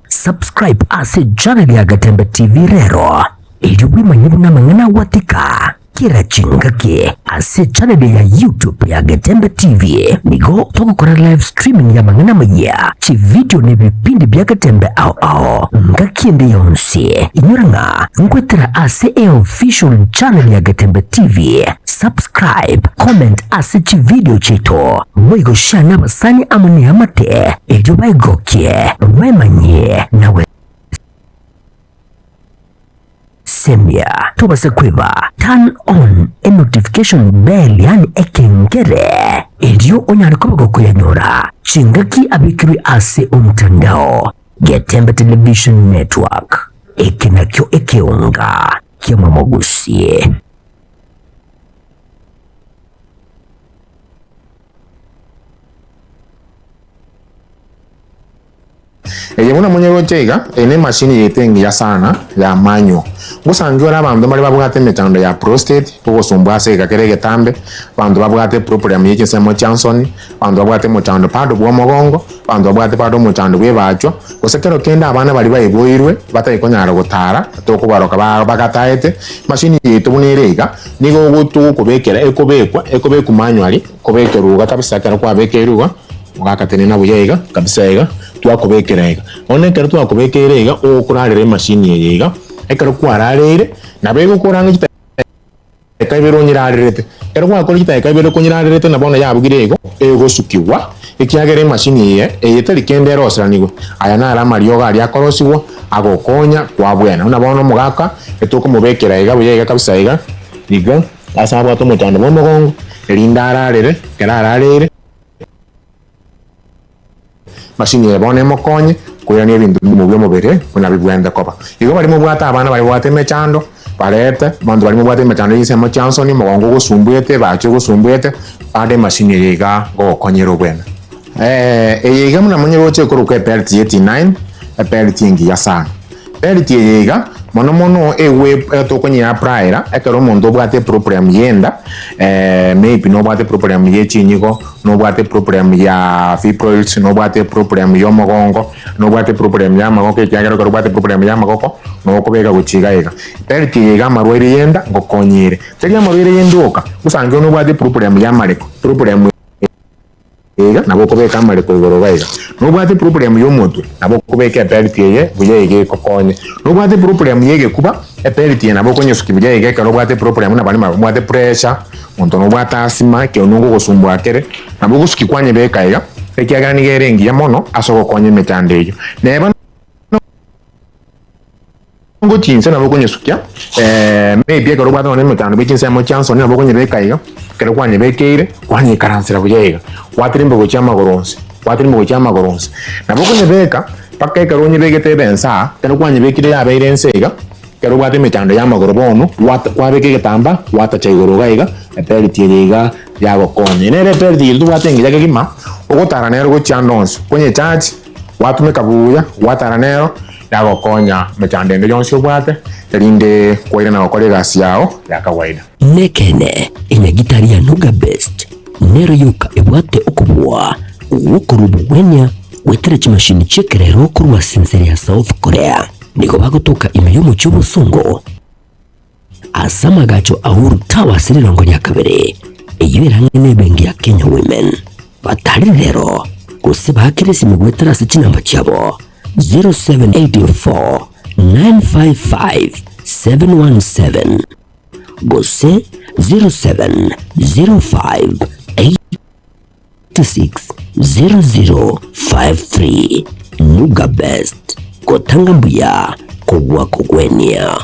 Subscribe ase channel ya Getembe TV rero ili wimanye mangana watika kira chingake ase channel ya YouTube ya Getembe TV nigo tokokora live streaming ya mangana maya chi video ne bipindi bya Getembe ao ngakiende yonsi inyuranga ngwetera ase official channel ya Getembe TV. Subscribe, comment ase chi video chito mwigo shana basani amani amate ili waigokie wemanye nawe semia tubase kwiba turn on a notification bell yani ekengere ilio onyarikobago kuyanyora chingaki abikiri ase umtandao Getembe Television Network ekinakyo ekeunga kiamamogusie. Yebona mwenyewe tega ene machine yetengi ya sana ya manyo gusangiora abantu bali babwate metando ya prostate kugosumbwa se kakerege tambe abantu babwate problem yeke semo Johnson abantu babwate mutando pado bwo mogongo abantu babwate pado mutando bwebacho gosekero kenda abana bali bayiboirwe batayikonyara gutara tokubaroka bagataete machine yetu bunirega nigo gutu kubekera ekobeku manually kubekeruga kabisa kera kwa bekeruga mugakatene na buyega kabisa ega twakubekerega onekera twakubekerega okurarire machine yega ekero kwararire nabego kuranga kita kaibero nyirarire ero kwakora kita kaibero kunyirarire na bona yabugirego ego sukiwa ekiagere machine ye eyetari kendero osranigwe aya na ara marioga ari akorosiwo agokonya kwa bwena una bona mugaka etoko mubekerega buyega kabisa ega liga asaba to mutando mogongo elindararire kerararire machine yebone mokonye kuyani ebintu mu byo mubere kuna bigwenda kopa igo bali mu bwata abana bali bwate mechando barete bandu bali mu bwate mechando yise mo Johnson mogongo gusumbuete bacho gusumbuete ade machine yega go konyero bwena Eyega muna mwenye roche kuruka penalty 89 penalty ingi ya sana penalty eyega mono ewe tokonya praira ekero mondo bwate problem yenda maybe no bwate problem ye chinyigo no bwate problem ya fibroids no bwate problem yo mogongo no bwate problem ya magoko kyagero ko bwate problem ya magoko no kubega guchiga ega penalty eyega marwere yenda ngokonyire tega marwere yendoka usange no bwate problem ya mareko problem ega nabo kubeka mareko igoro baiga no bwate problem yo mutwe nabo kubeka penalty ye buye ige kokonye no bwate problem yege kuba penalty nabo konye sukibuye ige karo bwate problem na bani bwate pressure muntu no bwata asima ke onungo gosumbwa kere nabo gusuki kwanye beka ega ekiagana ni gerengi ya mono asoko konye metandeyo neba ngo chinse nabo konye sukia maybe karo bwata no metando bechinse mo chance nabo konye beka ega kero kwanye bekeire kwanye karansira buye ega watirimbo gochama goronse nabo konye beka paka karo nye begete bensa kero kwanye bekire ya beirensega kero bwate metando ya magorobono kwa beke getamba wata chaigoro gaiga penalty yega ya gokonye nere penalty ndu bwate ngira kigima ogotara nero gochandonse konye charge watume kabuya watara nero ya gokonya metando ndo yonse bwate erinde koira na gokore gasi yao ya kawaida nekene inyagitari ya Nuga Best nero yuka ebwate okubwa ukorubu wenya wetere chimashini chekerero kurwa sinseri ya South Korea niko bagotoka imeyo mu cy'ubusungo asama gacho ahuru tawa sirirongo ya kabere eyibera ngene bengi ya Kenya Women batari rero kose bakirisi mugwetera se kinamba cyabo 0784 955 717 gose 0705 0053 Nuga Best kotanga mbuya kugwa kugwenia.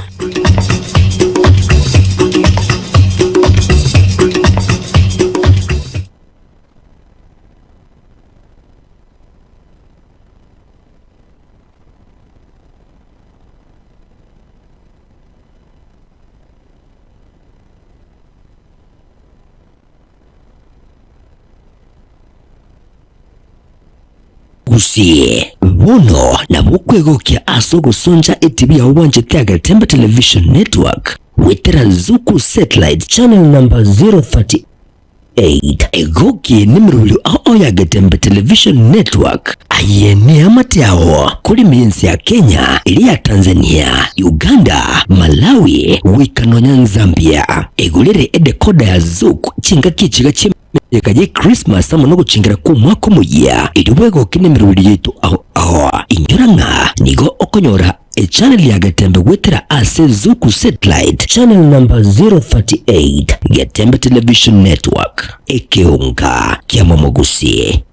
Gusie bono na bukwegokia aso gusonja ETV ya uwanje Tiaga Tembe Television Network wetera Zuku Satellite Channel number 038 egoki nimrulu ao ya Gatembe Television Network ayene amatiao kuli miensi ya Kenya ili ya Tanzania, Uganda, Malawi, wikanonya Zambia egulire edekoda ya Zuku chinga kichiga chime yakaje Christmas amono guchingira ku mwaka muya iriwego kinemiruli yetu aho inyoranga nigo okonyora channel ya Gatembe wetera ase Zuku Satellite Channel number 038 Gatembe Television Network ekeunga kia momogusie.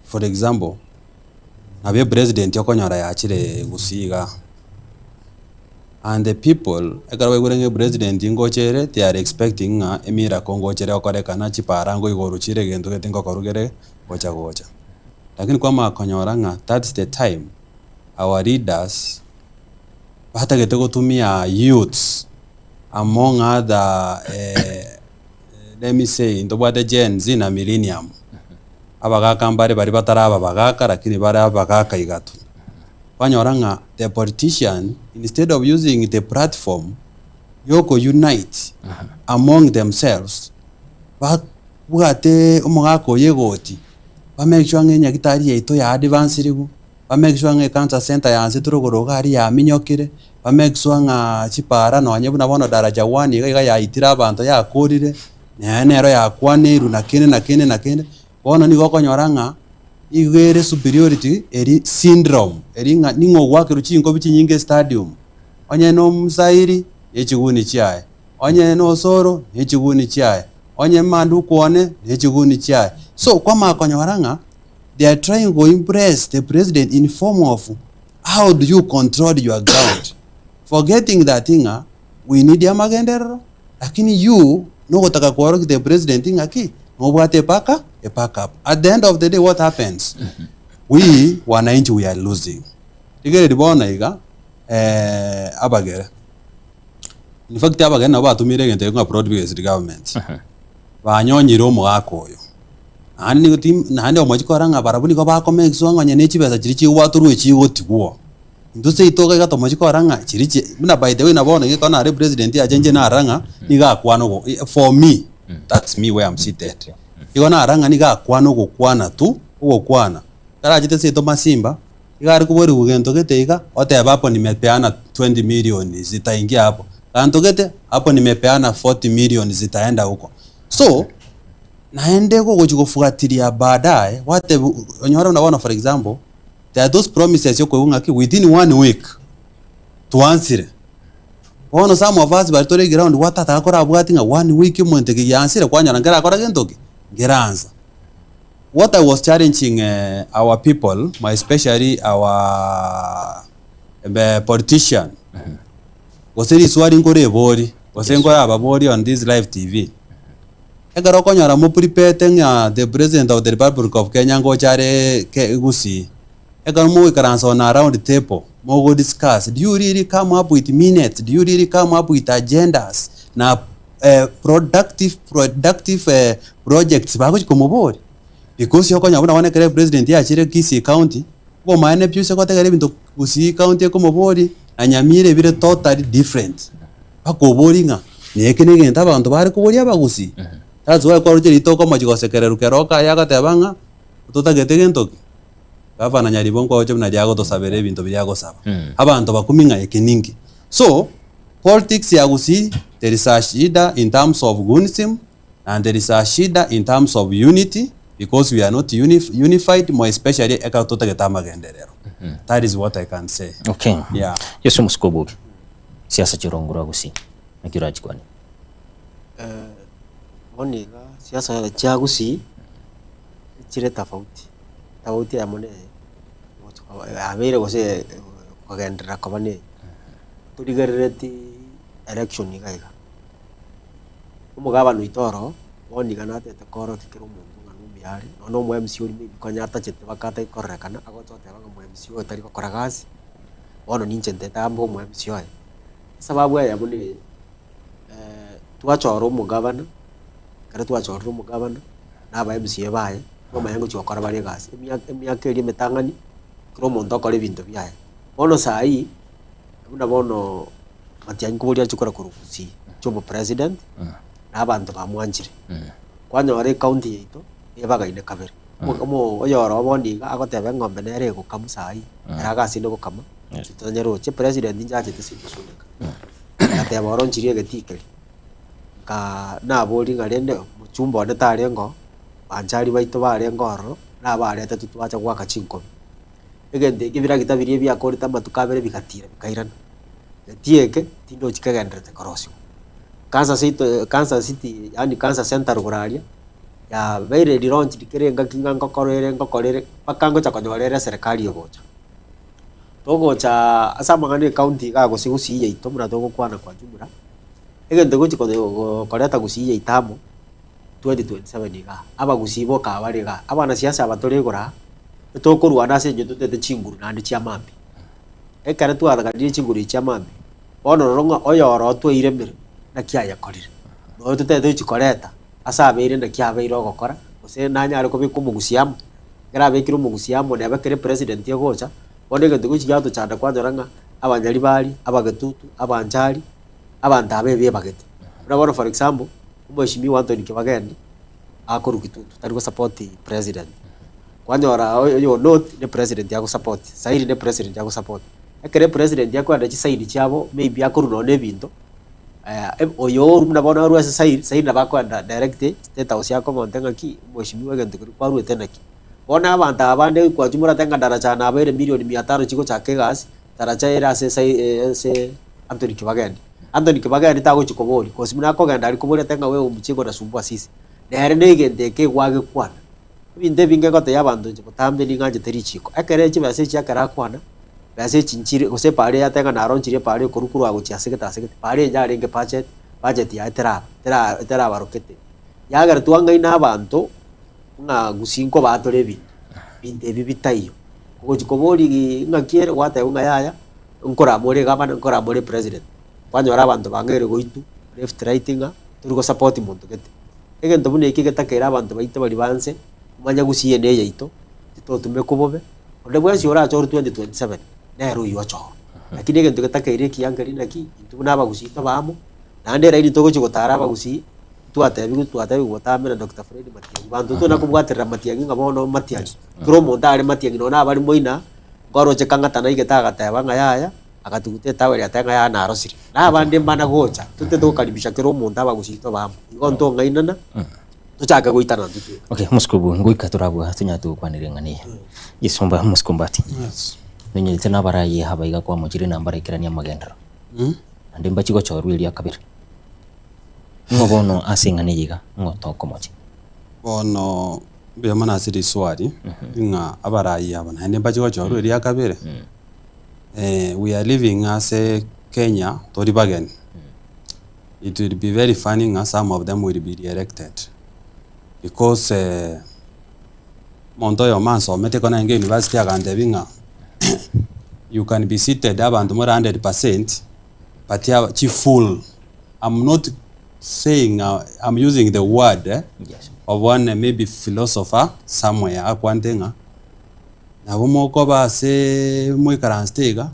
For example, abe president yakonyora yachire gusiga and the people ekarawe gurenge president ingochere they are expecting emira kongochere okorekana chiparango igoruchire gento getingo korugere gocha lakini kwa makonyora that's the time our leaders hata gete gutumia youths among other let me say ndobwate Gen Z na Millennium abagaka mbare bari bataraba bagaka lakini bari abagaka igatu wanyoranga the politician instead of using the platform yoko unite among themselves bwate umugako yegoti make sure ngenya gitari yeito ya advance rigu make sure nge cancer center yanse turugoroga ari ya minyokire make sure nga chipara no nyebu bono daraja 1 iga ya itira abantu ya korire nero ya kwaniru na kene bono ni gokonyoranga igere superiority eri syndrome eri nga ningo gwakiru chingo bichinyinge stadium onye no musairi yechiguni chiaye onye no soro yechiguni chiaye onye mandu kuone yechiguni chiaye so kwa makonyoranga they are trying to impress the president in form of how do you control your ground forgetting that thing we need ya magendero lakini you no gotaka kuoro the president ngaki ngobwate paka a pack up at the end of the day what happens we wananchi we are losing igere dibona iga abagere in fact abagere nabo batumire gente ngo broad based government banyonyire umugakoyo ani gutim nande omochikoranga barabuni ko bakome exwanga nyene chibesa chiri chiwaturu chigotigwo nduse itoka gato mochikoranga chiri na by the way nabona ngiko na president ya jenje na aranga niga kwano for me that's me where I'm seated igona aranga niga kwano gukwana tu ugokwana karajite sito masimba igari kubori ugento geteiga oteba hapo nimepeana 20 million zitaingia hapo kanto gete hapo nimepeana 40 million zitaenda huko so naende ko kufuatilia baadaye wate onyora unaona for example there are those promises yoko ungaki within 1 week to answer ono some of us batore ground watata akora abwatinga 1 week mwenteke yansire kwanyara ngara akora gentoki ngeranza what I was challenging our people my especially our politician wasiri swali ngore bori wasengora ababori on this live TV egaro konyara mo preparing the president of the Republic of Kenya ngo chare ke gusi egaro mo ikaranso na around table mo go discuss do you really come up with minutes do you really come up with agendas na productive projects ba ko komobori because yoko nyabona wane kere president ya chire Kisii county bo maene pyuse ko tegere bintu Kisii county komobori anyamire bire totally different bakobori nga nekene genta abantu bari kubori abagusi that's why kwa rujeri toko majigosekere rukeroka yagatebanga tutagete gentoki gavana nyaribongo ocho na jago to sabere bintu byago saba abantu bakuminga ekeningi so politics ya gusi there is a shida in terms of gunism and there is a shida in terms of unity because we are not unified more especially eka tutageta magenderero that is what I can say okay yeah yesu muskobu siasa chirongura gusi nakiraji kwani Moniga siasa cha gusi chire tofauti ya mone abere gose kugendera kobane tuligereti election igaiga umugabano itoro moniga natete koro tikiro mundu nganu miari no mu MC uri bikonyata chete bakata ikorekana agotote banga mu MC otari gukora gazi bono ninchente tambo mu MC oye sababu ya mone twachoro umugabano kare twachoro umugabano naba MC baye no mayengo chokora bari gazi emyaka eri metangani kro muntu akore bintu byaye bono sai abuna bono matianyi kuboria chukora kurukusi chobo president n'abantu bamwanjire kwanya wari county yito yabagaine kabere mo oyoro bondiga agotebe ngombe nere gukamusai aragasi no gukama tonyero che president njaje tisibusunika ate aboronchirie getikeri ka nabori ngarende muchumba ne tarengo banjari baito bare ngoro nabarete tutwacha gwaka chinko egende gibira gitabirie bya korita matukabere bigatira bikairana tieke tindo chikagendete korosio Kansas City yani Kansas Center guraria ya very launch dikerenga kinga ngokorere pakango cha konyorere serikali yogocha togocha asamangane county ga gusigusiye itomura togo kwana kwa jumura egende gochi koreta gusiye itamo 2027 ga abagusibo ka barega abana siasa abatoregora tokorwa nase nyo tutete chinguru nandi chia mambi ekare tu athaga ndi chinguru chia mambi ono ronga oyoro tweire mbere na kiaya korire no tutete uchikoreta asa abere na kiabeire ogokora ose nanyare kubika omogusiamo ngera abekire omogusiamo ne abekire president yagocha bonde gento guchigato chanda kwanyoranga abanyari bari abagetutu abanjari abantu abebe bagete urabona for example umweshimiwa Anthony Kibageni akora gitutu tari go support president kwanyora yo note ne president yago support sairi ne president yago support ekere president yakwanda chisaidi chabo maybe akoruno ne binto oyo mnabona ruwa sairi na bakwanda direct state house yako montenga ki mweshimiwa gento kwa ruwe tenaki bona abantu abande kwa jumura tenga daraja na abere milioni 500 chiko chake gas daraja era se Anthony Kibageni tago chikobori kosi munako ganda ari kobori tenga we umuchiko na sumbwa sisi nere negende ke gwage kwana binde binge gote yabantu chiko tambe ninganje teri chiko ekere chibase chakara kwana base chinchire ose pare yatenga naronchire pare korukuru ago chiaseke taseke pare njare nge budget ya tera barokete yagara tuanga ina abantu nga gusinko batorebi binde bibitayo ko chikobori ngakiere wata unga yaya nkora more gavana nkora more president kwanyora abantu bangere goitu left right nga turi support muntu gete egento bune ikigetakera abantu baite bari banse manya gusiye ne yaito titotume kubobe onde bwesi ora cho 2027 nero yo cho lakini egento getakere kiyangari naki tubuna abagusito bamo nande raini togo chigotara abagusi tuatebi gutamira Dr. Fred Matiang'i bantu to nakubwatira Matiang'i ngabono Matiang'i kuro mondare Matiang'i nona bari moina ngoro chekangata igetaga teba ngayaya akatugute tawe ya tanga ya narosiri na bande mbana gocha tute tukaribisha kero mundu abagusito bamo igonto ngainana tuchaka goitana tutu okay muskubu nguika turabwa tunyatu kwanire ngani yisomba muskumbati Yes. ninyi tena barayi habaiga kwa mujiri nambara ikirania magendero ande mbachiko chorwili akabiri ngobono asingani yiga ngotoko mochi Bono bemana siri swali nga abarayi abana ende mbachiko chorwili akabiri we are living as a Kenya Toribagen. It will be very funny as some of them will be re-elected because Montoyo Manso Metekona University agandebinga you can be seated abantu more 100% but you are full. I'm not saying I'm using the word yes of one maybe philosopher somewhere akwantenga na bomoko base mwikaranstega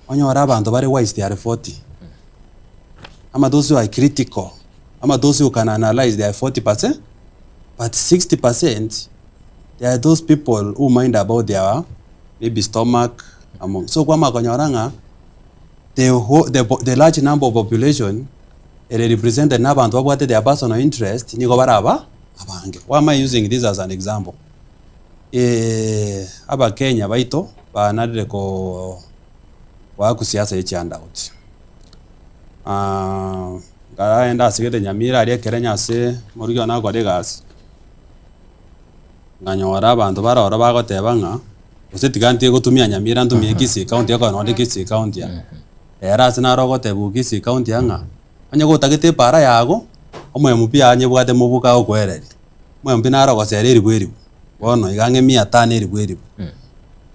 onyora abantu bari wise they are 40 ama those who are critical ama those who can analyze they are 40% but 60% there are those people who mind about their maybe stomach among so kwa makonyoranga the large number of population represented n'abantu babwate their personal interest niko baraba abange why am I using this as an example aba Kenya baito banarire ko waku siasa yechianda out ngaraenda sigete Nyamira ari Kenya se murigyo na kore gas nganyora abantu barora bagotebanga usetigantie gutumia Nyamira ntumie Kisii county yako no Kisii county ya era sina rogotebu Kisii county anga anya gutagite para yago omwe mupia anye bwate mubuka okwereri mwe mpina rogo sereri bweri bono igange 500 eri bweri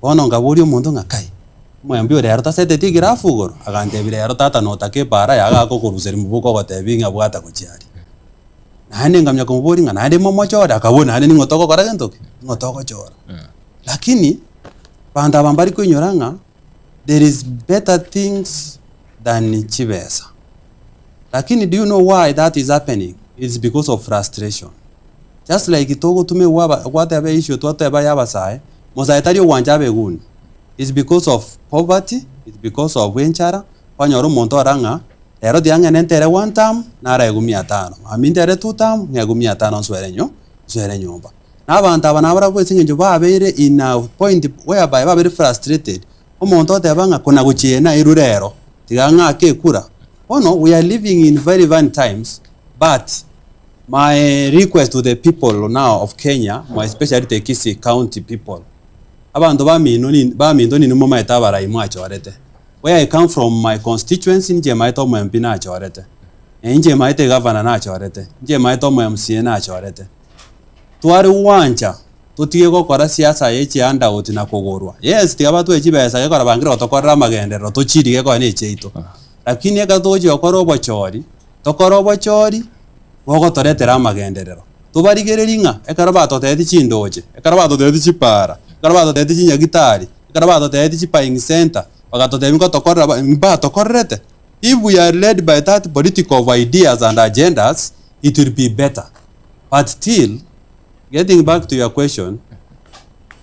bono ngaburi omuntu ngakai mwe mbio rero tasete tigirafu goro agandebire rero tata no take para yaga ko kuruseri mubuka gotebinga bwata kuchiari nane ngamya kumuburi nga nade momo chora akabona nane ngotoko kora gentoke ngotoko chora lakini panda bambari kwenyoranga there is better things than chibesa lakini do you know why that is happening? It's because of frustration. Just like itogo tume whatever issue twateba yabasaye mozaitari wanja beguni. It's because of poverty, it's because of wenchara panyoro monto aranga ero dianga nentere one time nara egumia 5 amintere 2 time ngegumia 5 swere nyumba na abantu abanabara bwesinge njo babere in a point whereby babere frustrated omonto tebanga kuna guchiena irurero tiganga kekura. Oh no, we are living in very vain times, but my request to the people now of Kenya, more especially the Kisii County people, abantu bamindo ni numoma etabara imwa chorete. Where I come from, my constituency nje maito mo MP na chorete. Nje maite governor na chorete. Nje maito mo MCA na chorete. Tuari uwanja tutige gukora siasa yechi anda uti na kugorwa. Yes, tigabatu echibesa gekora bangire otokora magendero tuchirige ko ne cheito. Lakini eka toji okoro bochori tokorobo chori bogotoretera amagenderero tubarigereri ng'a ekero batoteti chindoche ekero batoteti chipara ekero batoteti chinyagitari ekero batoteti chipaying center bagatotebi ngo tokorera batokorerete. If we are led by that political of ideas and agendas, it will be better. But still, getting back to your question,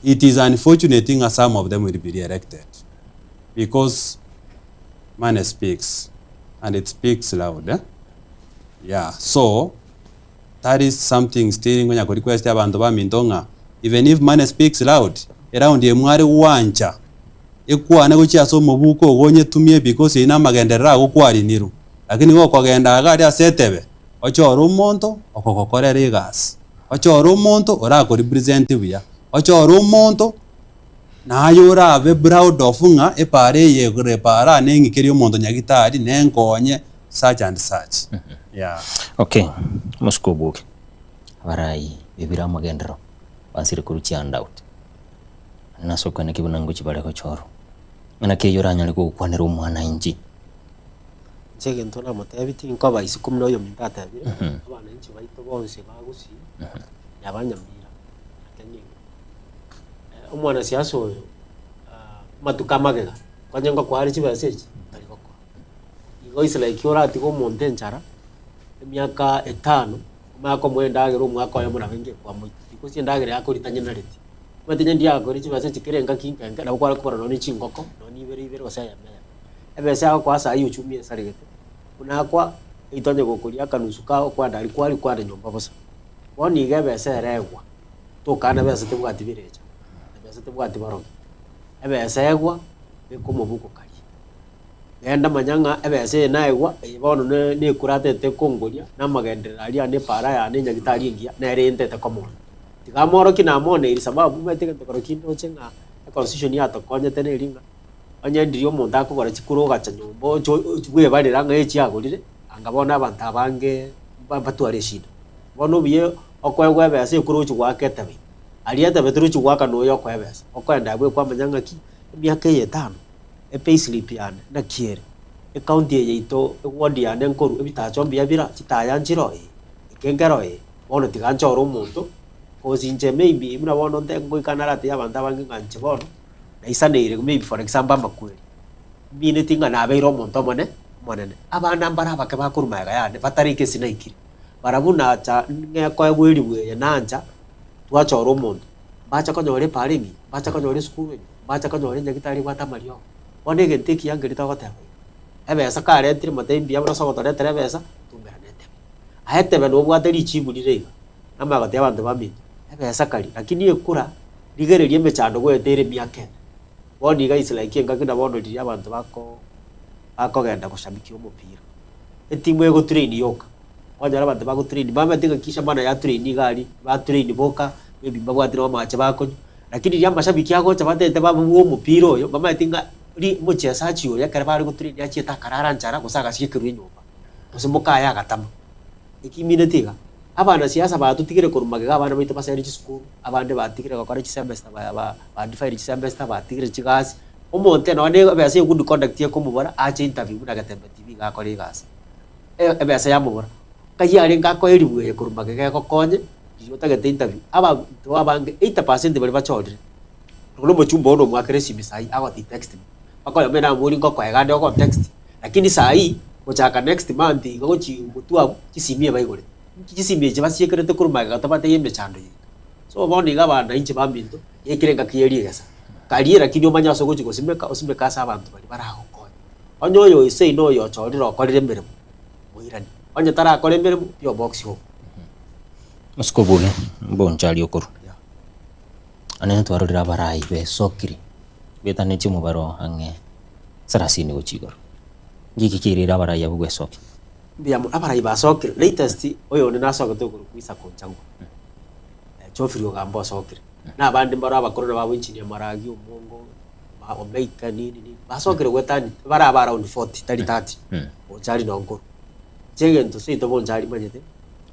it is unfortunate that some of them will be re-elected because money speaks and it speaks loud. Yeah, so that is something still when you request abantu bamintonga. Even if money speaks loud, around the mwari wancha ekwana guchia so mubuko gonye tumie because ina magenderera gukwari niru lakini go kwagenda agari asetebe ochoro umonto okokokorera igas ochoro umonto ora ko represent buya ochoro umonto nayo ora be proud of nga epare ye repara nengi keri umonto nyagitari nenkonye such and such. Yeah. Okay, muskobuke abarai bibira magendero bansire kuruchia handout nasoka ne kibunango chibale ko choro ngana ke yoranya le gukwanira umwana inji chege ntona mutebiti nkoba isikumno yo mindata bire abana inchi baito bonse bagusi yabanyamira akenye umwana siaso oyo matuka magega kwanyengo kwari chibasechi tariko kwa igo isla ikiora atiko monte nchara emyaka 5 umako mwendagero umwaka yo mura benge kwa mu ikusi ndagere yakoritanye nareti matinye ndiago richi basechi kirenga kinkenga na kwara kubara no ni chingoko no ni ibere osaya mera ebesa kwa sa yu chumie sarigete unakwa itonye gokuria kanusu ka kwa ndari kwari kwa nyomba bosa woni gebesa regwa to kana besa tebwati bireja besa tebwati barogi ebesa egwa bikomubuko kali genda manyanga ebesa naegwa ibono ne kuratete kongoria na magendera ali ne para ya ne nyagitari ngia na rentete komo tigamoro kina mone iri sababu meteke tokoro kindo chenga constitution ya to konye tene ringa anya ndiyo monda ko gora chikuru gacha nyombo chwe barira nga echi agurire angabona abantu abange batware shida bono biye okwegwe bese kuru chwake tabe aliyata beturu chwaka no yo kwebese okwenda bwe kwa manyanga ki myaka ye 5 e payslip yana na kiere e county ye ito ward ya nkoru ebitacho mbia bira chitaya njiro ikengero bono tiganchoro umuntu kozinje maybe muna bono ndengo ikanarate abantu abange nganche bono isanire maybe for example makweli bine tinga na beiro monto monene abana mbara bake bakurumaga yane batarike sinaikire barabuna cha ngeko egwiri bwe nanja twachoro monto bacha konyore parimi bacha konyore skulu bacha konyore nyagitari bata mario onege teki yange litagota ebe sakare tiri matembi abro sogotore terebesa tumberanete ahete beno bwateri chibulire namagote abantu bami ebe sakari lakini ekura rigererie mechando gwetere miake boni guys like ngakina bono ri abantu bako genda gushabikia umupira etimu ego train yoka wajara abantu bako train bama tinga kisha bana ya train gari ba train boka maybe babwatira mache bako lakini ria mashabiki yako chabatete babu uwo mupira oyo bama tinga ri muchesa chiyo ya karabari go train ya chita karara nchara kusaka shikiru nyumba usimuka ya gatama ikimine tiga abana siasa batutigire kurumage abana bito basari school abande batigire gakora semester ba define semester batigire chigasi umonte none bese good conduct ye kumubara ache interview na gatembe tv gakora igasi bese yamubara kayari ngako eribuye kurumage gako konye yotagete interview aba to abange 80% bali bachodire rulo mochumbo ono mwakere simisai agoti text bakoya mena muri ngoko egande oko text lakini sai gochaka next month gochi mutua chisimie baigore kisimie chibasiyekerete kurumaga gatabate yembe chando yi so boni gabana inche bambinto yekirenga kiyeri gasa kariera kinyo manyaso gochi osimeka sa abantu bali baraho konya onyoyo ise ino yo choriro korire mbere muirani onye tara kore mbere yo box ho muskobuge bonchali okuru anene twarorira barai be sokiri betane chimu baro ange sarasini gochigoro ngiki kirira barai yabugwe soki bia abarai ba sokiri latest oyo ne nasoka to kuisa konchangu chofiri ogambo sokiri na abandi mbaro abakorora babo inchini maragi umongo ba omeika nini basokire gwetani bara around 40 30 ochari nongo chegento sito bonchari manyete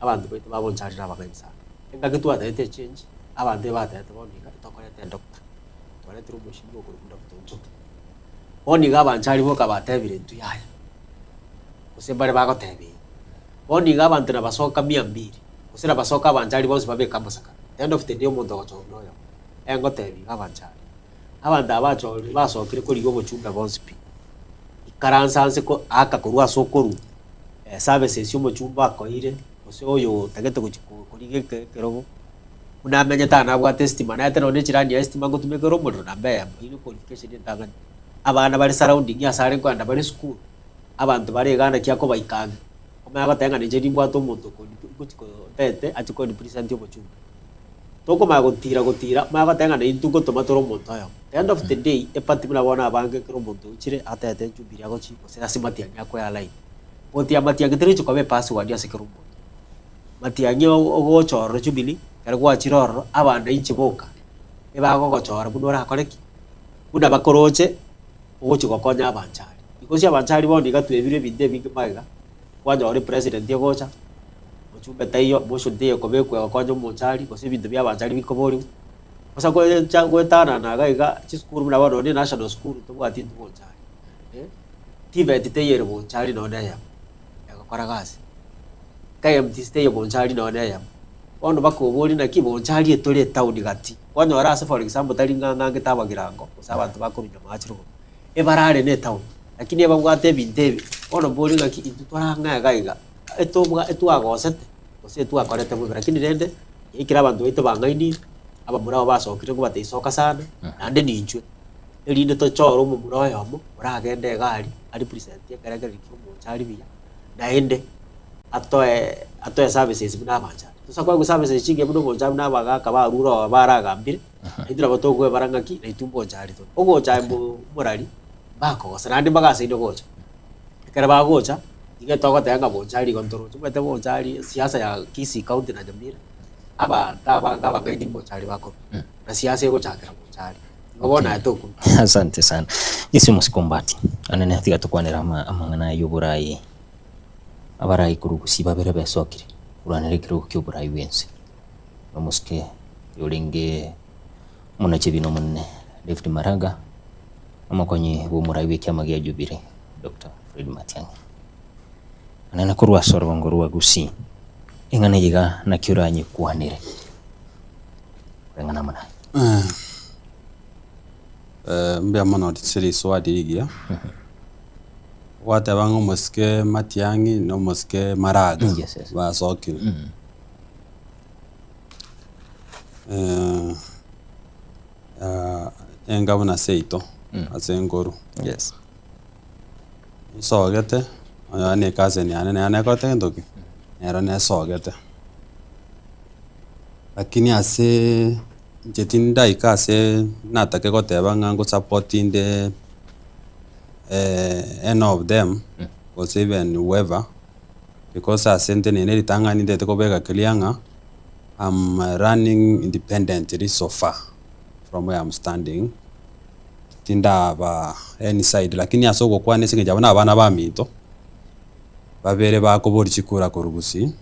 abantu bete babonchari nabagenza engakitu atete change abandi batete bonika tokorete doctor twarete rumushibo kurunda kutonjo oni gabanchari boka batebire ntu yaya usembare bagotebi boni ga abantu na basoka 200 usira basoka abanjari bose babeka musaka end of the day umuntu agocono yo engo tebi abanjari abantu abachori basokire kuri go bochumba bose pi ikaransanse ko aka kurwa sokoru services yo mochumba koire ose oyo tagete kuri kerogo unamenya tana bwa testimony atero ne chirani estima ngo tumekero modo na mbe ini qualification ndanga abana bari surrounding ya sare kwanda bari school abantu bari gana kyako baikanga omaya tenga ne jeri bwa to moto ko tete atiko ni present yo mochumba toko gotira maya tenga ne intuko tomatoro moto ayo end of the day epati muna bona abange kero moto chire atete chubiri ago chiko sera simatia nyako ya line otia matia gitiri chiko be password ya sekero moto matia nyo ogo choro chubili kare kwa chiroro abana ichiboka ebago gochora bunora koreki buna bakoroche ogochi gokonya abanchari ikosi abanchari bondi gatwebire binde bingi maiga kwanja ori president yegocha ochumbe tayo bosho ndiye kobekwe gokonya munchari kosi bindu bya abanchari bikobori osa gwetana na gaiga chiskuru muna bono ni national school tubwati munchari TVET teyere munchari none ya yakora gasi KMT stay munchari none ya ono bakobori na kibonchari etore town gati kwanya warase for example taringanga ngetabagirango usabantu bakurunya machiro ebarare ne town lakini abagwate bindebi ono bori ngaki itutwaranga gaiga etwagosete ose etwakorete mu lakini rende ikira abantu ito bangaini aba murao basokire kubate isoka sana nande ninjwe erinde to choro mu murao yomo uragende gari ari present yagaragara ikibonchari biya naende atoe services bina banja tusakwa ku services chinge buno bonja bina baga kaba ruro baragambire indira batogwe barangaki na itumbo njari to ogo chambo morali bako gosana bagase ndo gocha kera bagocha ige togo tanga bonjari kontoro tumete bonjari siasa ya Kisii county na Nyamira aba taba kaidi bonjari bako na siasa iko chakera bonjari ngobona etoku. Asante sana isi musikombati anene atiga tukwanera amangana y'uburai abarai kurugusi babere besokire uranere kirugu cy'uburai wense bamuske yolinge munache bino munne David Maraga amakonyi b'umurai w'icyama gya Jubilee Dr. Fred Matiang'i anene kurwa sorwa ngorwa gusi ingane yiga na kyuranye kwanire rengana mana mbya mono tsiri swadi igia wata bango muske Matiang'i no muske Maraga basokire engabuna seito azengoru yes sogete ane kaze ni ane kote ndoki era ne sogete lakini ase jetinda ikase natake koteba ngango supporting the any of them was even whoever because asente nene litangani ndete kobeka klianga I'm running independently so far from where I'm standing tinda ba any side lakini asoko kwane singe jabana abana ba mito babere bakobori chikura korugusi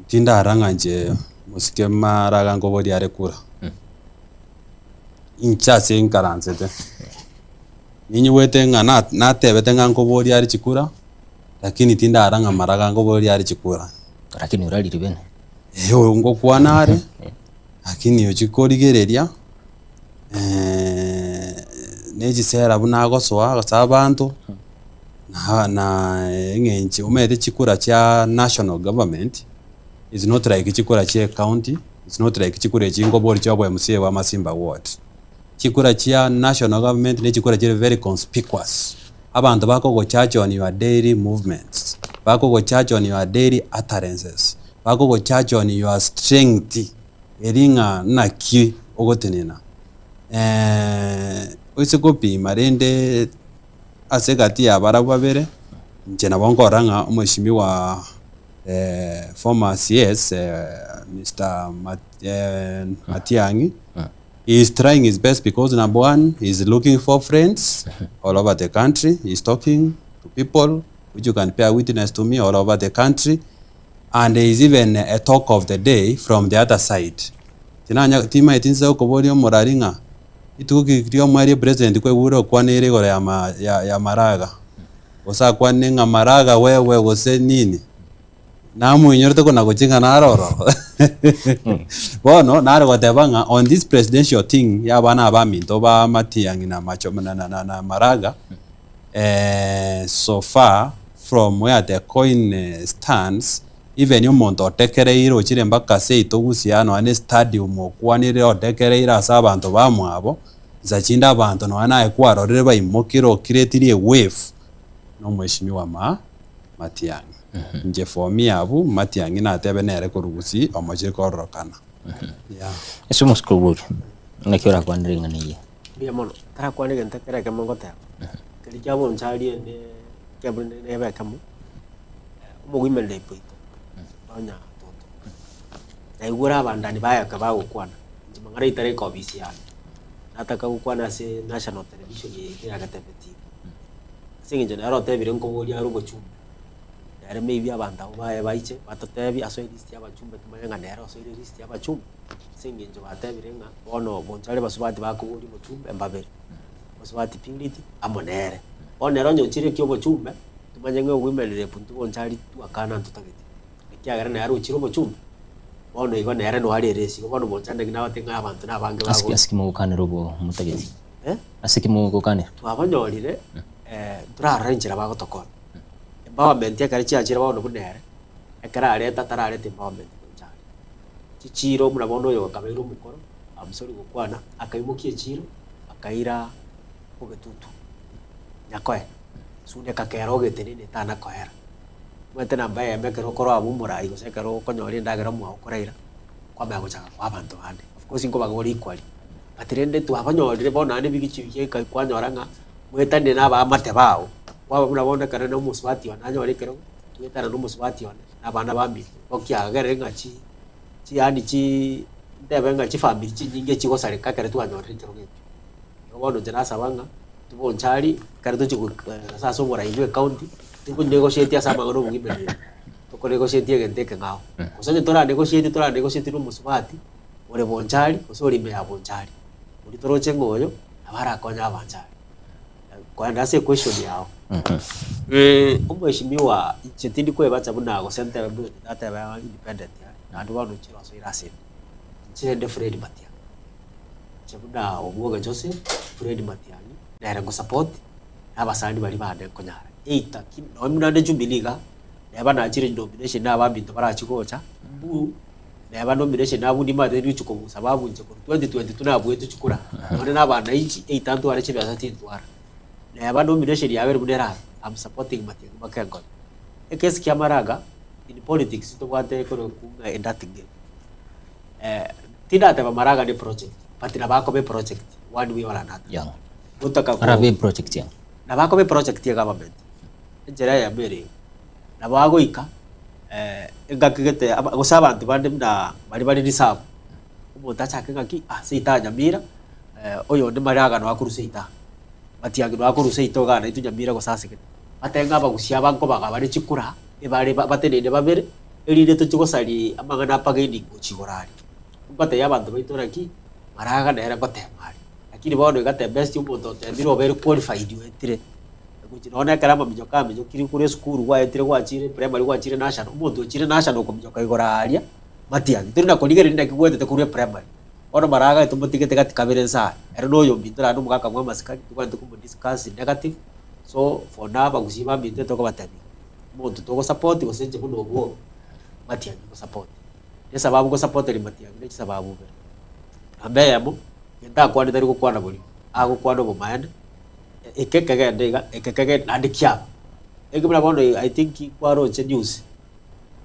tinda aranganje musike Maraga ngobori are kura incha senkaranzete ninyi wete ngana natebete ngangobori ari chikura lakini tinda aranga Maraga ngobori ari chikura lakini urali ribene yo ngokwanare lakini yo chikorigereria nejisera bunago soa sabantu na ngenchi umete chikura cha national government is not like chikura cha county, it's not like chikura cha ngobori cha MCA wa Masimba ward. Chikura cha national government ne chikura cha very conspicuous. Abantu bako go charge on your daily movements, bako go charge on your daily utterances, bako go charge on your strength eringa na ki ogotenena usikopi marende asegati abara babere njena bongoranga umushimi wa former CS Mr. Matiang'i is trying his best because number one he's looking for friends all over the country. He's talking to people which you can bear witness to me all over the country, and there is even a talk of the day from the other side. Tinanya tima itinza ukobori muraringa ituki krio mwari president kwe wuro kwanere gore ya Maraga Osakwa ninga maraga wewe gose nini. Namu inyorte kuna kuchinga naroro. Bono nare gotebanga on this presidential thing ya bana abaminto ba Matiang'i na macho na maraga. So far from where the coin stands, even umuntu otekereire ochire mpaka seito gusiano ane stadium okwanire otekereire asa abantu bamwabo zachinda abantu no anaye kwarorere baimokiro kiretirie wave no mheshimiwa Matiang'i. Nje for me abu Matiang'i na tebe nere kurugusi omochire kororokana. Yeah. Eso muskuburi. Ngakiora kwandiringa niye. Bia mono tara kwandike ntakere kama ngota. Kali jabo nchali ne kebun ne ba kamu. Mo wimende poito. Onya toto. Na igura bandani baya kaba ukwana. Njimangara itare ko bisi ya. Nataka ukwana se national television ye kira gatepeti. Singi jana ro tebire nko boli arugo chuma. Yare maybe abanda baya baiche batotebi aso list ya bachumba tumanya nero so list ya bachumba. Singi njo batebire nga ono bonchale basubati bakubuli mu chumba embabere. Basubati pingiti amonere. Onero nyo chire kyo bochumba tumanya ngo wimelere puntu bonchali tu akana ntutageti. Kiagara nero chiro bochumba. Ono igo nere no hari resi ono bonchande gina batenga abantu nabange babo. Askimo gukanira ubo mutageti. Asikimo gukanira. Twabanyolire turarangira bagotokora. Empowerment yakari cyakira babono bunere. Ekara areta tararete empowerment bonchali. Chichiro murabono yo kabera umukoro amusori gukwana akayimukiye chiro akaira ogetutu. Nyakoe. Sune kakero getenine tana koera. Mwete namba ya mekero koro abumura igo sekero konyori ndagera mu akoreira. Kwa bago chaka kwa bantu bande. Of course inko bagori equally. Atirende tu abanyolire bona ane bigichiye kai kwanyoranga mwetane naba amate bao. Waba murabona kana no muswati wananyore kero tuyetana no muswati wana abana bambi. Okyagere ngachi yani chi ndebe ngachi family chi nyinge chi gosare kakere tu anyore kero nge. Wono jana sabanga tubonchali kare tu chiku saso bora iwe county tuko negotiate asa magoro ngibele. Toko negotiate gente ngao. Osanye tora negotiate no muswati ore bonchali osori me abonchali. Uri toroche ngoyo abara konya abanchali. Kwa ndase question yao. Umheshimiwa chetindi kwe bacha buna go center data ba independent ya. Ndu bano chiro so irase. Chende Fred Matiang'i. Chabuna obuga Joseph Fred Matiang'i. Nere go support abasandi bali bade konyara. Eita kim no munande Jubiliga. Neba na chire nomination na babinto barachikocha. Neba nomination na bundi made richuko sababu nje ko 2020 tunabwe tuchukura. None nabana ichi eitantu ari chibya satintwara. Neba nomination ya bere budera. I'm supporting Matiang'i Makengo. Ekesi kia maraga in politics to wate ko kunga endati game. Tidak ada maraga ni project. Patina bako be project one way or another. Yang. Utaka ko. Arabe project yang. Na bako be project ya government. Njera ya bere. Na bago ika engakigete gosaba abantu bande na bali ni sabo. Umuntu achake ngaki sita nyamira oyo ndi maraga no akuru sita. Matiang'i no akuru sita gana itu nyamira gosasike. Atenga bagusia banko bagabari chikura ebare batenende babere erinde to chigosari amangana pageni kuchigorari. Bate yabantu baitoraki maraga nera batemari. Lakini bono gate best umuntu tendiro very qualified wetire. Kuchirona karama mijoka mijokiri kure skuru wa etire gwachire primary gwachire national umuntu chire national ko mijoka igoraria Matiang'i turina konigere nda kigwete kure primary. Ono maraga tumutigete gati kaberensa. Erno yo bitura ndo mukaka mwa masikani tukwante ku discuss negative. So for now bagusiba binte toko batami. Muntu toko support go senje kuno bo Matiang'i go support. Ni sababu go support ri Matiang'i ni sababu be. Ambe yamo yenda kwani tari ko kwana boli. Ago kwano bo mayande. Ekekege ndega ekekege nandikia. Ekibula bondo I think kwaro che news.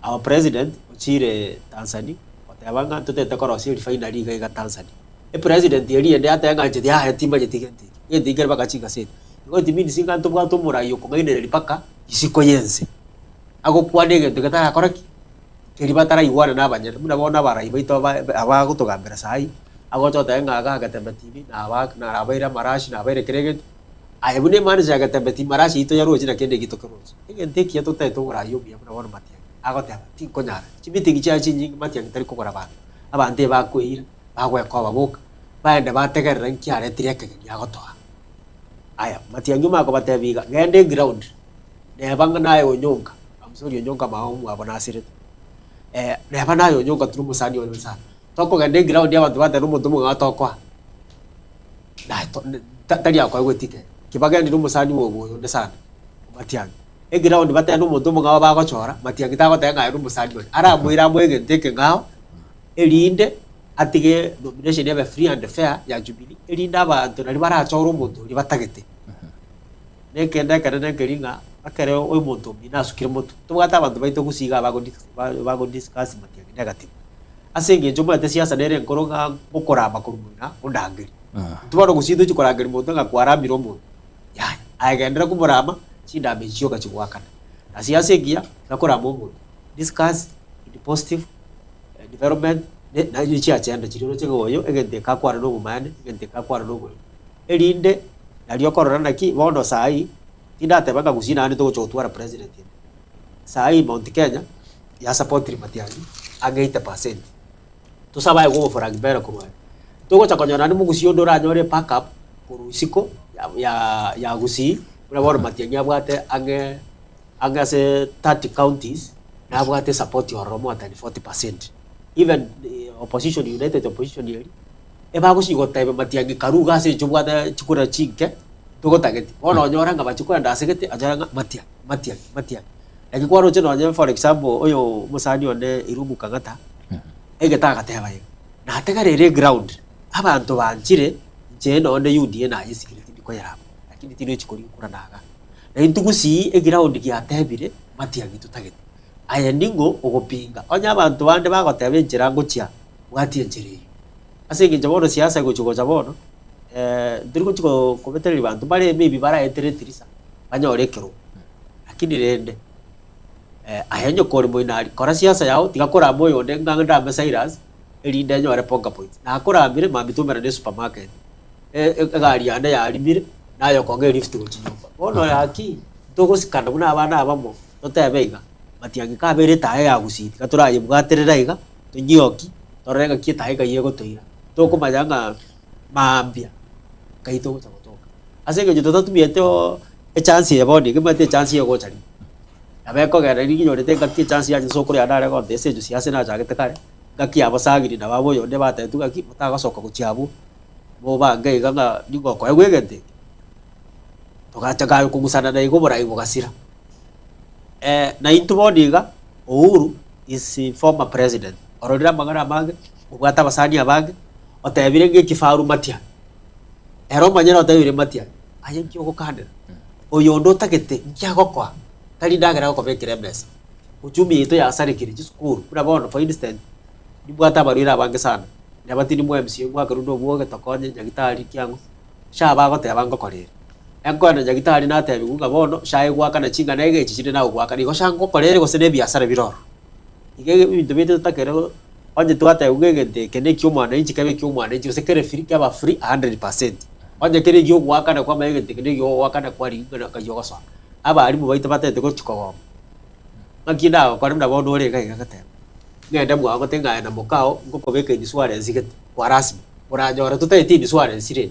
Our president uchire Tanzania. Watabanga tutete koro si finally ga Tanzania. E president yeri ende atanga che ya timba je tigenti. Ye digere bakachika set. Ngo timini singa to bwa to murayo ko ngine lipaka isiko yense. Ago kwadege tukatara koraki. Keri batara iwana nabanye. Muna bona bara ibaito aba gutogambera sai. Ago to tanga ga gatemba TV na aba na abaira marashi na abaira kerege. Ayebune manager gatemba TV marashi ito yaro jina kende gito kerozi. Ngente kia to taito murayo bia muna bona Matiang'i. Ago ta ti konyara. Chibiti gicha chinji Matiang'i tari ko koraba. Abante ba kuira. Ba gwe ko babuka. Ba ende ba tegera nkiare tireke ya gotoa. Aya Matiang'i mako batebiga ngende ground neba naye onyonka amsori onyonka maomu abona asirete neba naye onyonka turu musani ole sana toko gende ground y'abantu batari umuntu umwe gatokwa tari akwa gwetike kibagende n'umusani woguyo nde sana matiangi ground batari umuntu umwe ngaba bagocora matiangi tagotenga n'umusani ole aramwira mwege ndeke ngao erinde atige nomination y'aba free and fair ya Jubilee erinde abantu nari baracora umuntu uri batagete nekenda kana ngeringa akere oy muntu bina sukire mutu tubata abantu baito gusiga bago discuss matiangi negative asenge njomo ate siasa nere nkoroga gukora makuru na undangiri tubaro gusido chikorangiri muntu ngakwaramiro muntu ya agendera kumurama chinda mechiyo kachigwakana asiasa igia nakora muntu discuss in positive development na yichi achenda chiriro chigoyo egende kakwara no gumane egende kakwara no go erinde nalio korora naki bono sai indate baka gusina ni to chotwara president sai Mount Kenya ya support Matiang'i age 80% tusaba go foragi bera ko to chakonyana ni mugusio ndora nyore pack up kurusiko ya gusi ura bono Matiang'i abwate age se 30 counties na abwate support ya Oromo at 40%. Even the opposition, united opposition yeri eba gusigo taibe Matiang'i karuga se chubwata chikura chinke tuko tageti ono nyora nga bachikura ndasegete ajara Matiang'i ekikwaro cheno anye for example oyo musani one irumu kangata egetaga teba ye na tegarere ground abantu banchire cheno one UDA na yesikiriti ndiko yarabo lakini tino chikori kura naga na intugusi ground ki atebire Matiang'i tutageti aya ningo ogopinga onya abantu bande bagotebe njira nguchia bwatie njiri asenge jabono siasa guchugo jabono ndiko chiko kometeri bantu bare maybe bara eteretirisa banyorekero lakini rende ahenyo kori moinari kora siasa yao tigakora moyo ndenga ndambe Cyrus erinde nyore ponga points na akora mbire mabitumera ne supermarket gari yande yarimire nayo konge lift guchinyumba bono yaki togosikana kuna abana abamo totebeiga Matiang'i kabere tae ya gusiti katuraye bwaterera iga tunyoki torega kitae yego toira toko majanga mambia kaito gotoka asenge jito tumiete e chance yeboni kimate chance yego chari abeko gara rigi nyorete ngaki chance ya sokore adare go dese ju siasa na jagete kare ngaki abasagiri na babo yonde batatu ngaki mutaga soka kuchiabu bo bange ganga nigo kwa gwegete tokacha kayo kugusana na igo borai bogasira na intuboniga Uhuru is former president orodira magana mage ubwata basani abage otebire ngikifaru Matiang'i ero manyera otebire Matiang'i ayenki ogokandira oyo ndo tagete nkyagokwa tari ndagera ko bekire mesa uchumi ito ya sarikiri school kuna bono for instance nibwata barira abange sana nabatini mu MC ngwa karundo bwoge tokonye nyagitari kyangu shaba gote abango korere enkwana nyagitari natebi kunga bono shaye gwakana chinga nege chichire na gwakana igo shango korere go sene biasara biroro igege bintu bite takero onje twata ugegete kene kyomwana inchi kabe kyomwana inchi sekere free kaba free 100% onje kere gyo gwakana kwa mayegete kene gyo gwakana kwa ringa na kayo goso aba ari mu baita batete ko chikogo makina kwa nda bono ore ga gate ngenda mu ago tenga na mukao ngoko beke ni sware zigete kwa rasmi urajora tutete ni sware sire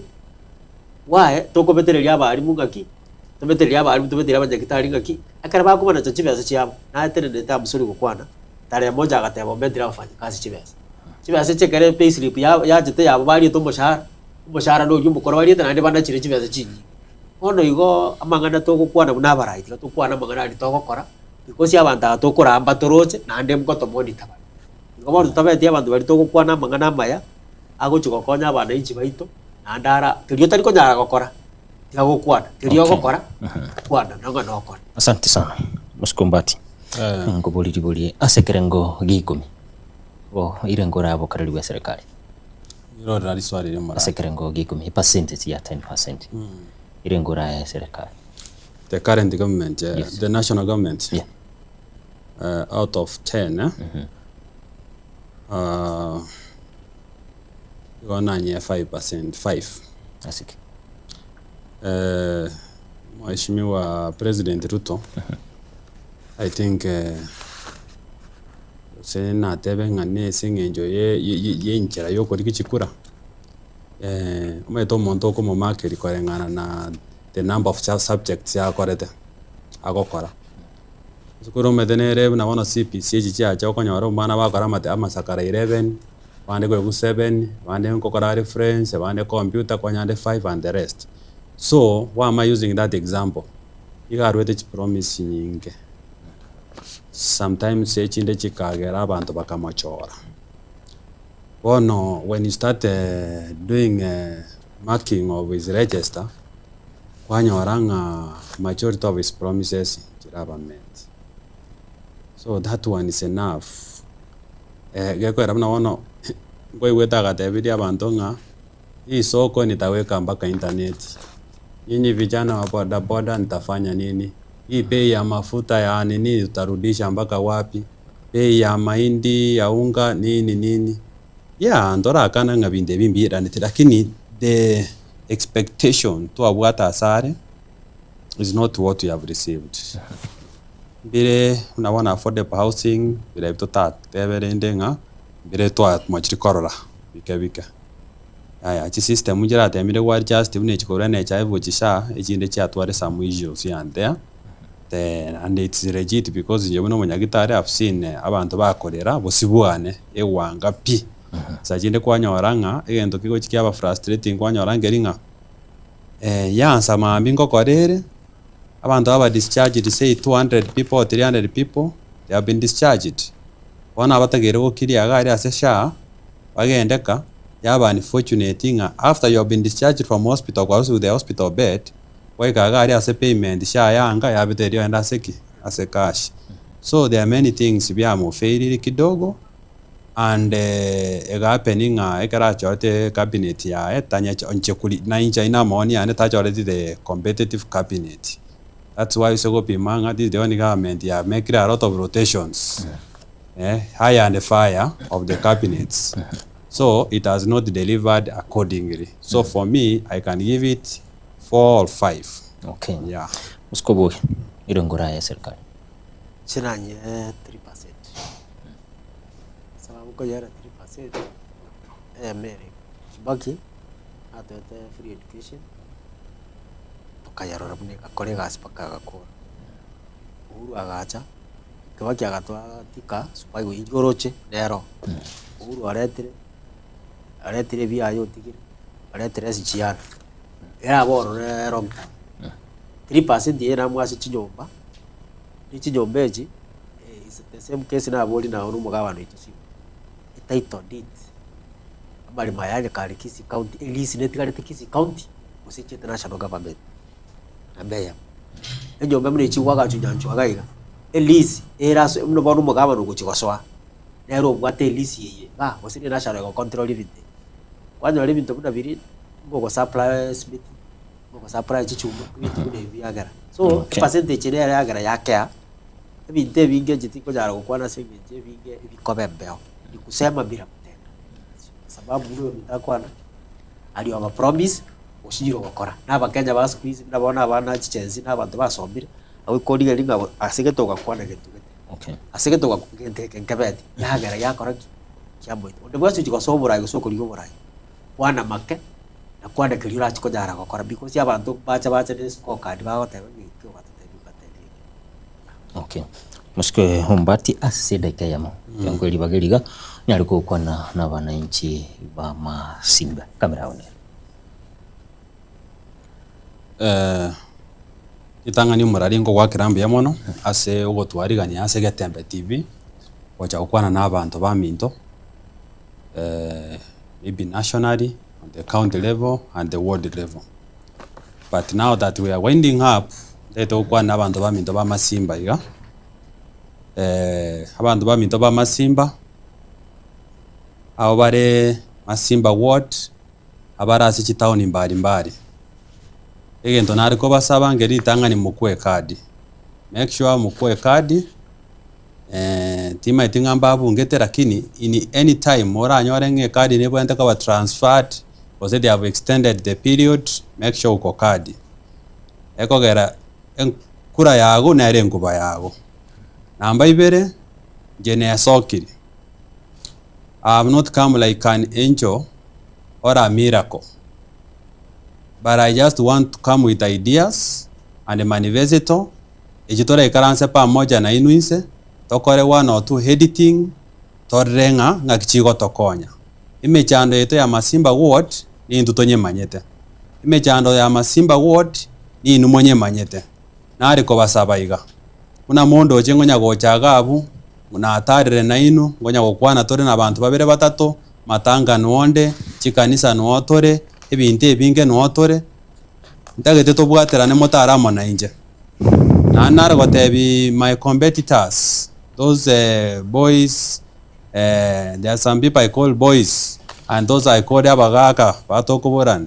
wae toko betereria abari mugaki tubetereria abari tubetereria abanyagitari ngaki akara bakubona cyo kibeza cyabo na terende ta musuri gukwana tare moja agatebo betera bafanya kazi kibeza chekere pay slip ya jete yabo bari to mushara no yumukora bari tana bana chire kibeza chinyi ono igo amangana to gukwana buna baraiti to kwana amangana ari to gukora ikosi abanta to kuramba toroche na ndem ko to monitor igo bono tabeti abantu bari to gukwana amangana maya agochuko konya abana inchi baito andara kirio tariko nyara gokora tiga gukwana kirio gokora kwana nanga nokora. Asante sana musikumbati ngobuliri asekerengo gikumi bo irengo rabo karali wa serikali iro rari swali rimara asekerengo gikumi percentage ya 10% irengo ra serikali the current government Yes. the national government Yeah. Out of 10 wananye 5%. asiki Mheshimiwa President Ruto I think sena tebe ngane singenjo ye nchera yo kuri kichikura umeto monto ko market ko ngana na the number of subjects ya korete agokora sukuru metenere na bono CPC chiacha okonyora omwana bakora mate amasakara 11 bande kwe 7 bande nkokora reference bande computer kwanyande 5 and the rest. So why am I using that example? Igarwete promise nyinge sometimes echinde chikagera abantu bakamachora bono when you start doing marking of his register kwanyoranga majority of his promises chiraba met. So that one is enough. Gekwera mna wono ngoiweta gatebidi abantu nga hii soko nitaweka mpaka internet. Nyinyi vijana wa boda boda nitafanya nini? Hii bei ya mafuta ya nini utarudisha mpaka wapi? Bei ya mahindi ya unga nini? Yeah, ndora kana ngabinde bimbira niti, lakini the expectation to abwata asare is not what you have received. Bire unawana affordable housing bire bitota tebere ndenga bire to mochirikorora bike aya chi system ujira temire war just bune chikora ne chaivo chisha echinde chatware some issues and there then and it's legit because je buno munyagitare I've seen abantu bakorera bosibwane ewanga pi sajinde kwanyoranga egento kigo chikyaba frustrating kwanyoranga ringa yansa mambi ngokorere abantu aba discharged say 200 people or 300 people they have been discharged wana abatagere okiri agari asesha bagendeka yaba unfortunate nga after you have been discharged from hospital kwa the hospital bed waika agari ase payment sha yanga yabiterio enda seki ase cash. So there are many things bya mo failure kidogo and happening ekara chote cabinet ya etanya onchekuli na incha ina moni ane ta chote the competitive cabinet. That's why so go pimanga this the only government ya make a lot of rotations. Higher and fire of the cabinets. So it has not delivered accordingly. So for me, I can give it 4 or 5. Okay. Yeah. Muskobo irongora ya serikali. Chinanye 3%. Sababu ko yara 3%. Mary. Kibaki atote free education. Tukayarora bune kakolega asipaka gakora. Uhuru agacha. Kibaki agatwa tika supai igoroche rero. Uhuru aretire biayo tigire. Aretire sichiana. Era boro rero. 3% yera mwasi chinyomba. Ni chinyomba eji is the same case na boli na uru mugabano itusi. Title deed. Abali mayale kali Kisii County. Elisi netikale Kisii County. Usichete national government. Abeya. Enyomba mune chiwaga chunyanchu agaiga. Elisi era so mno bonu mugabano guchikoswa. Nero bwate elisi yeye. Wasini national control living. Kwanya living to kuna biri ngo supply smith. Ngo supply chichumba bitu ne biagara. So percentage ne yagara yake ebinte binge jitiko jara gukwana sengeje binge bikobembeo. Ni kusema bila kutenda. Sababu ndio nitakwana ali wa promise ushiro gukora. N'abakenya ba squeeze ndabona abana chichenzi n'abantu basombire. Awe kodiga linga asige kwana getu. Okay. Asige toka nkabeti yagara yakora kyambo. Ode bwasi chikosobora gusoko ligobora. Wana make na kwanda kirira chiko jara gukora because abantu bacha ne scorecard bagoteba ngiko batebi. Okay. Muske hombati asida kayamo. Yango libageriga nyaliko kwana na wananchi ba Masimba. Kamera one. Itangani muraringo wa kirambi ya mono ase ogotwarigania ase Getembe TV wacha ukwana na abantu ba minto maybe nationally on the county level and the world level, but now that we are winding up leto ukwana abantu ba minto ba Masimba iga abantu ba minto ba Masimba abo bare Masimba ward abarasi chitown mbali egento nariko basaba ngeri tangani mukwe kadi. Make sure mukwe kadi tima itingamba abungete lakini in any time ora anyore nge kadi nebo ntaka wa transferred because they have extended the period. Make sure uko kadi eko gera kura yago na ere nkuba yago namba ibere jene asokiri. I have not come like an angel or a miracle, but I just want to come with ideas and a manifesto ejitore ikaranse pamoja na inuinse tokore 1 or 2 editing torenga ngakichigo tokonya imechando yeto ya Masimba Ward ni ndutonye manyete imechando ya Masimba Ward ni inumonye manyete nari ko basabaiga una mondo chengonya gochaga abu una atarire na inu ngonya gokwana tore na bantu babere batatu matanga nuonde chikanisa nuotore ebinte ebinge nuotore ntagete tobwaterane motaramo na inje na nara gotebi my competitors those boys there are some people I call boys and those I call abagaka batokoboran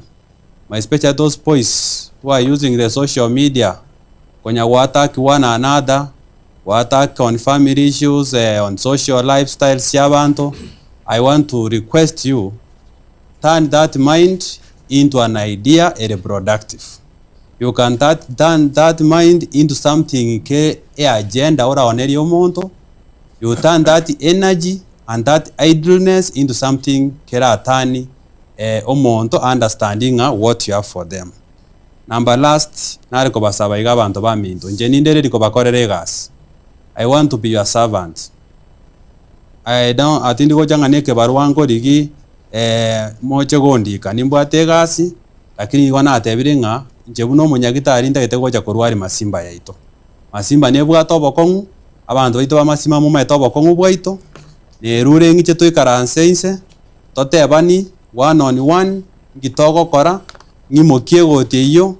my especially those boys who are using the social media konya attack one another attack on family issues on social lifestyles yabantu. I want to request you turn that mind into an idea and productive. You can turn that mind into something ke agenda ora oneri omonto. You turn that energy and that idleness into something kera atani omonto understanding what you have for them. Number last nari ko basaba iga abantu baminto nje nindere liko bakorere gas. I want to be your servant. I think go janganeke barwango digi moche gondika nimbwate gasi lakini igona atebiringa nje buno munyagitari ndagete goja kurwari Masimba yaito Masimba nebwa tobokongu abantu baito bamasima mu metobokongu bwaito ne rure ngiche twikaransense totebani 1 on 1 ngitogo kora ngimokie goteyo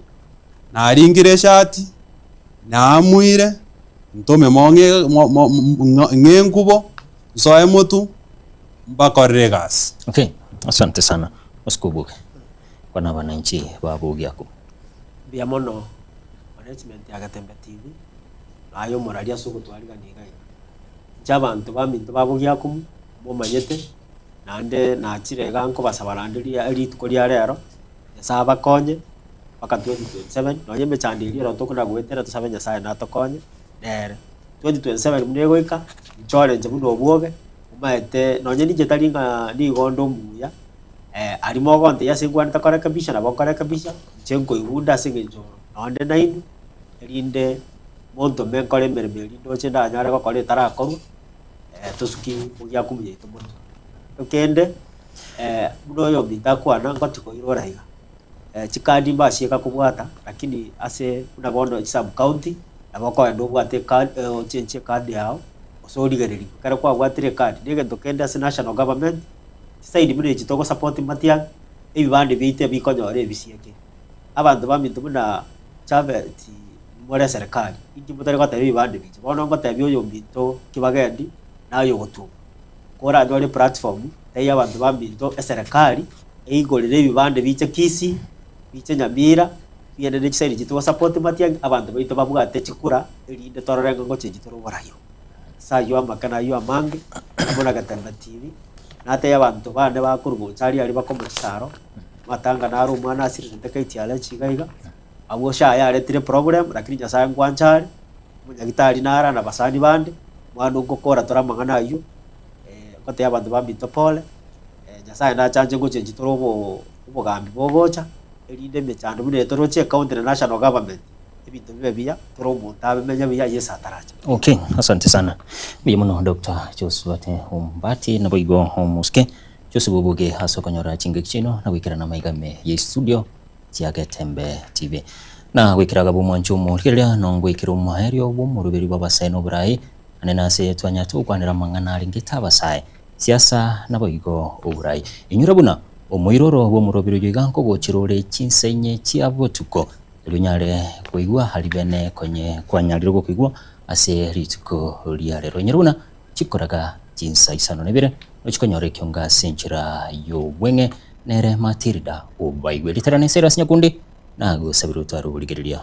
na aringire shati na amuire ntome monge ngengubo soe mutu mbakorere gas. Okay, asante sana usikubuke kwa wananchi wa Bugiaku bia mono management ya Gatembe TV ayo moraria suku twariga niga jabantu baminto ba Bugiaku mo manyete nande na chirega nko basabarandiria elite koria rero yasaba konye paka 2027 no yembe chandiria ro tokuna gwetera tusabenya sae na tokonye nere 2027 mnegoika challenge muno bwoge umaete no nyeni jetaringa ni gondo muya arimo gonte yasingwana takora kabisha na bokora kabisha chenko igunda singejo nonde nainu erinde monto menkore mermeri ndo chenda nyare ko kore tarakorwa tusuki buya kumye itomo okende muno yo bitakwana ngotiko iroraiga chikandi mbashika kubwata lakini ase kuna bondo sub county abako endo bwate card chenche card yao osorigereri kare kwa bwatire card nige tokenda ase national government side mune chitoko support matia ebibande bite bikonyore bisieke abantu bamintu muna chaveti mwere serikali ingi mutare kwa tabi bibande biche bono ngotabi oyo mbito kibagendi nayo gotu kora ndore platform eya abantu bamintu serikali eigorere bibande biche kisi biche nyamira yende ne chiseri chitwa support matia abantu baito babugate chikura erinde tororenga ngoche chitoro borayo sayo amakana yo amange abona Gatembe TV nate abantu bande bakurugo chari ali bako mutsaro matanga naru mwana asiri ndekaiti ala chigaiga abo sha ya retire program lakini nyasa ngwanchari munyagitari nara na basani bande mwana ngokora tora mangana yo kote abantu bambito pole nyasa na chanje ngoche chitoro bo gambi bogocha erinde mechando mune toroche county na national government ebintu bibia toromo tabe menya bia yesa taracha. Okay, asante sana bimuno Dr. Joshua Umbati na boigo homuske Josububuge haso konyora chingekchino na wikira na maigame ye studio cia Gatembe TV na wikira gabu mwancho muriria no gwikira muherio bo murubiri babasai no burai anena se twanya tu kwanira mangana ringita basai siasa na boigo uburai inyura buna omuiroro bo murubiri yiganko gochirore chinsenye cia botuko runyare kuigwa haribene konye kwanyariro kuigwa ase rituko riarero nyaruna chikoraga jinsa isano nebere ochikonyore kyonga senchira yo bwenge nere matirida obaigwe literane seras nyakundi na go sabiru twaru ligeriria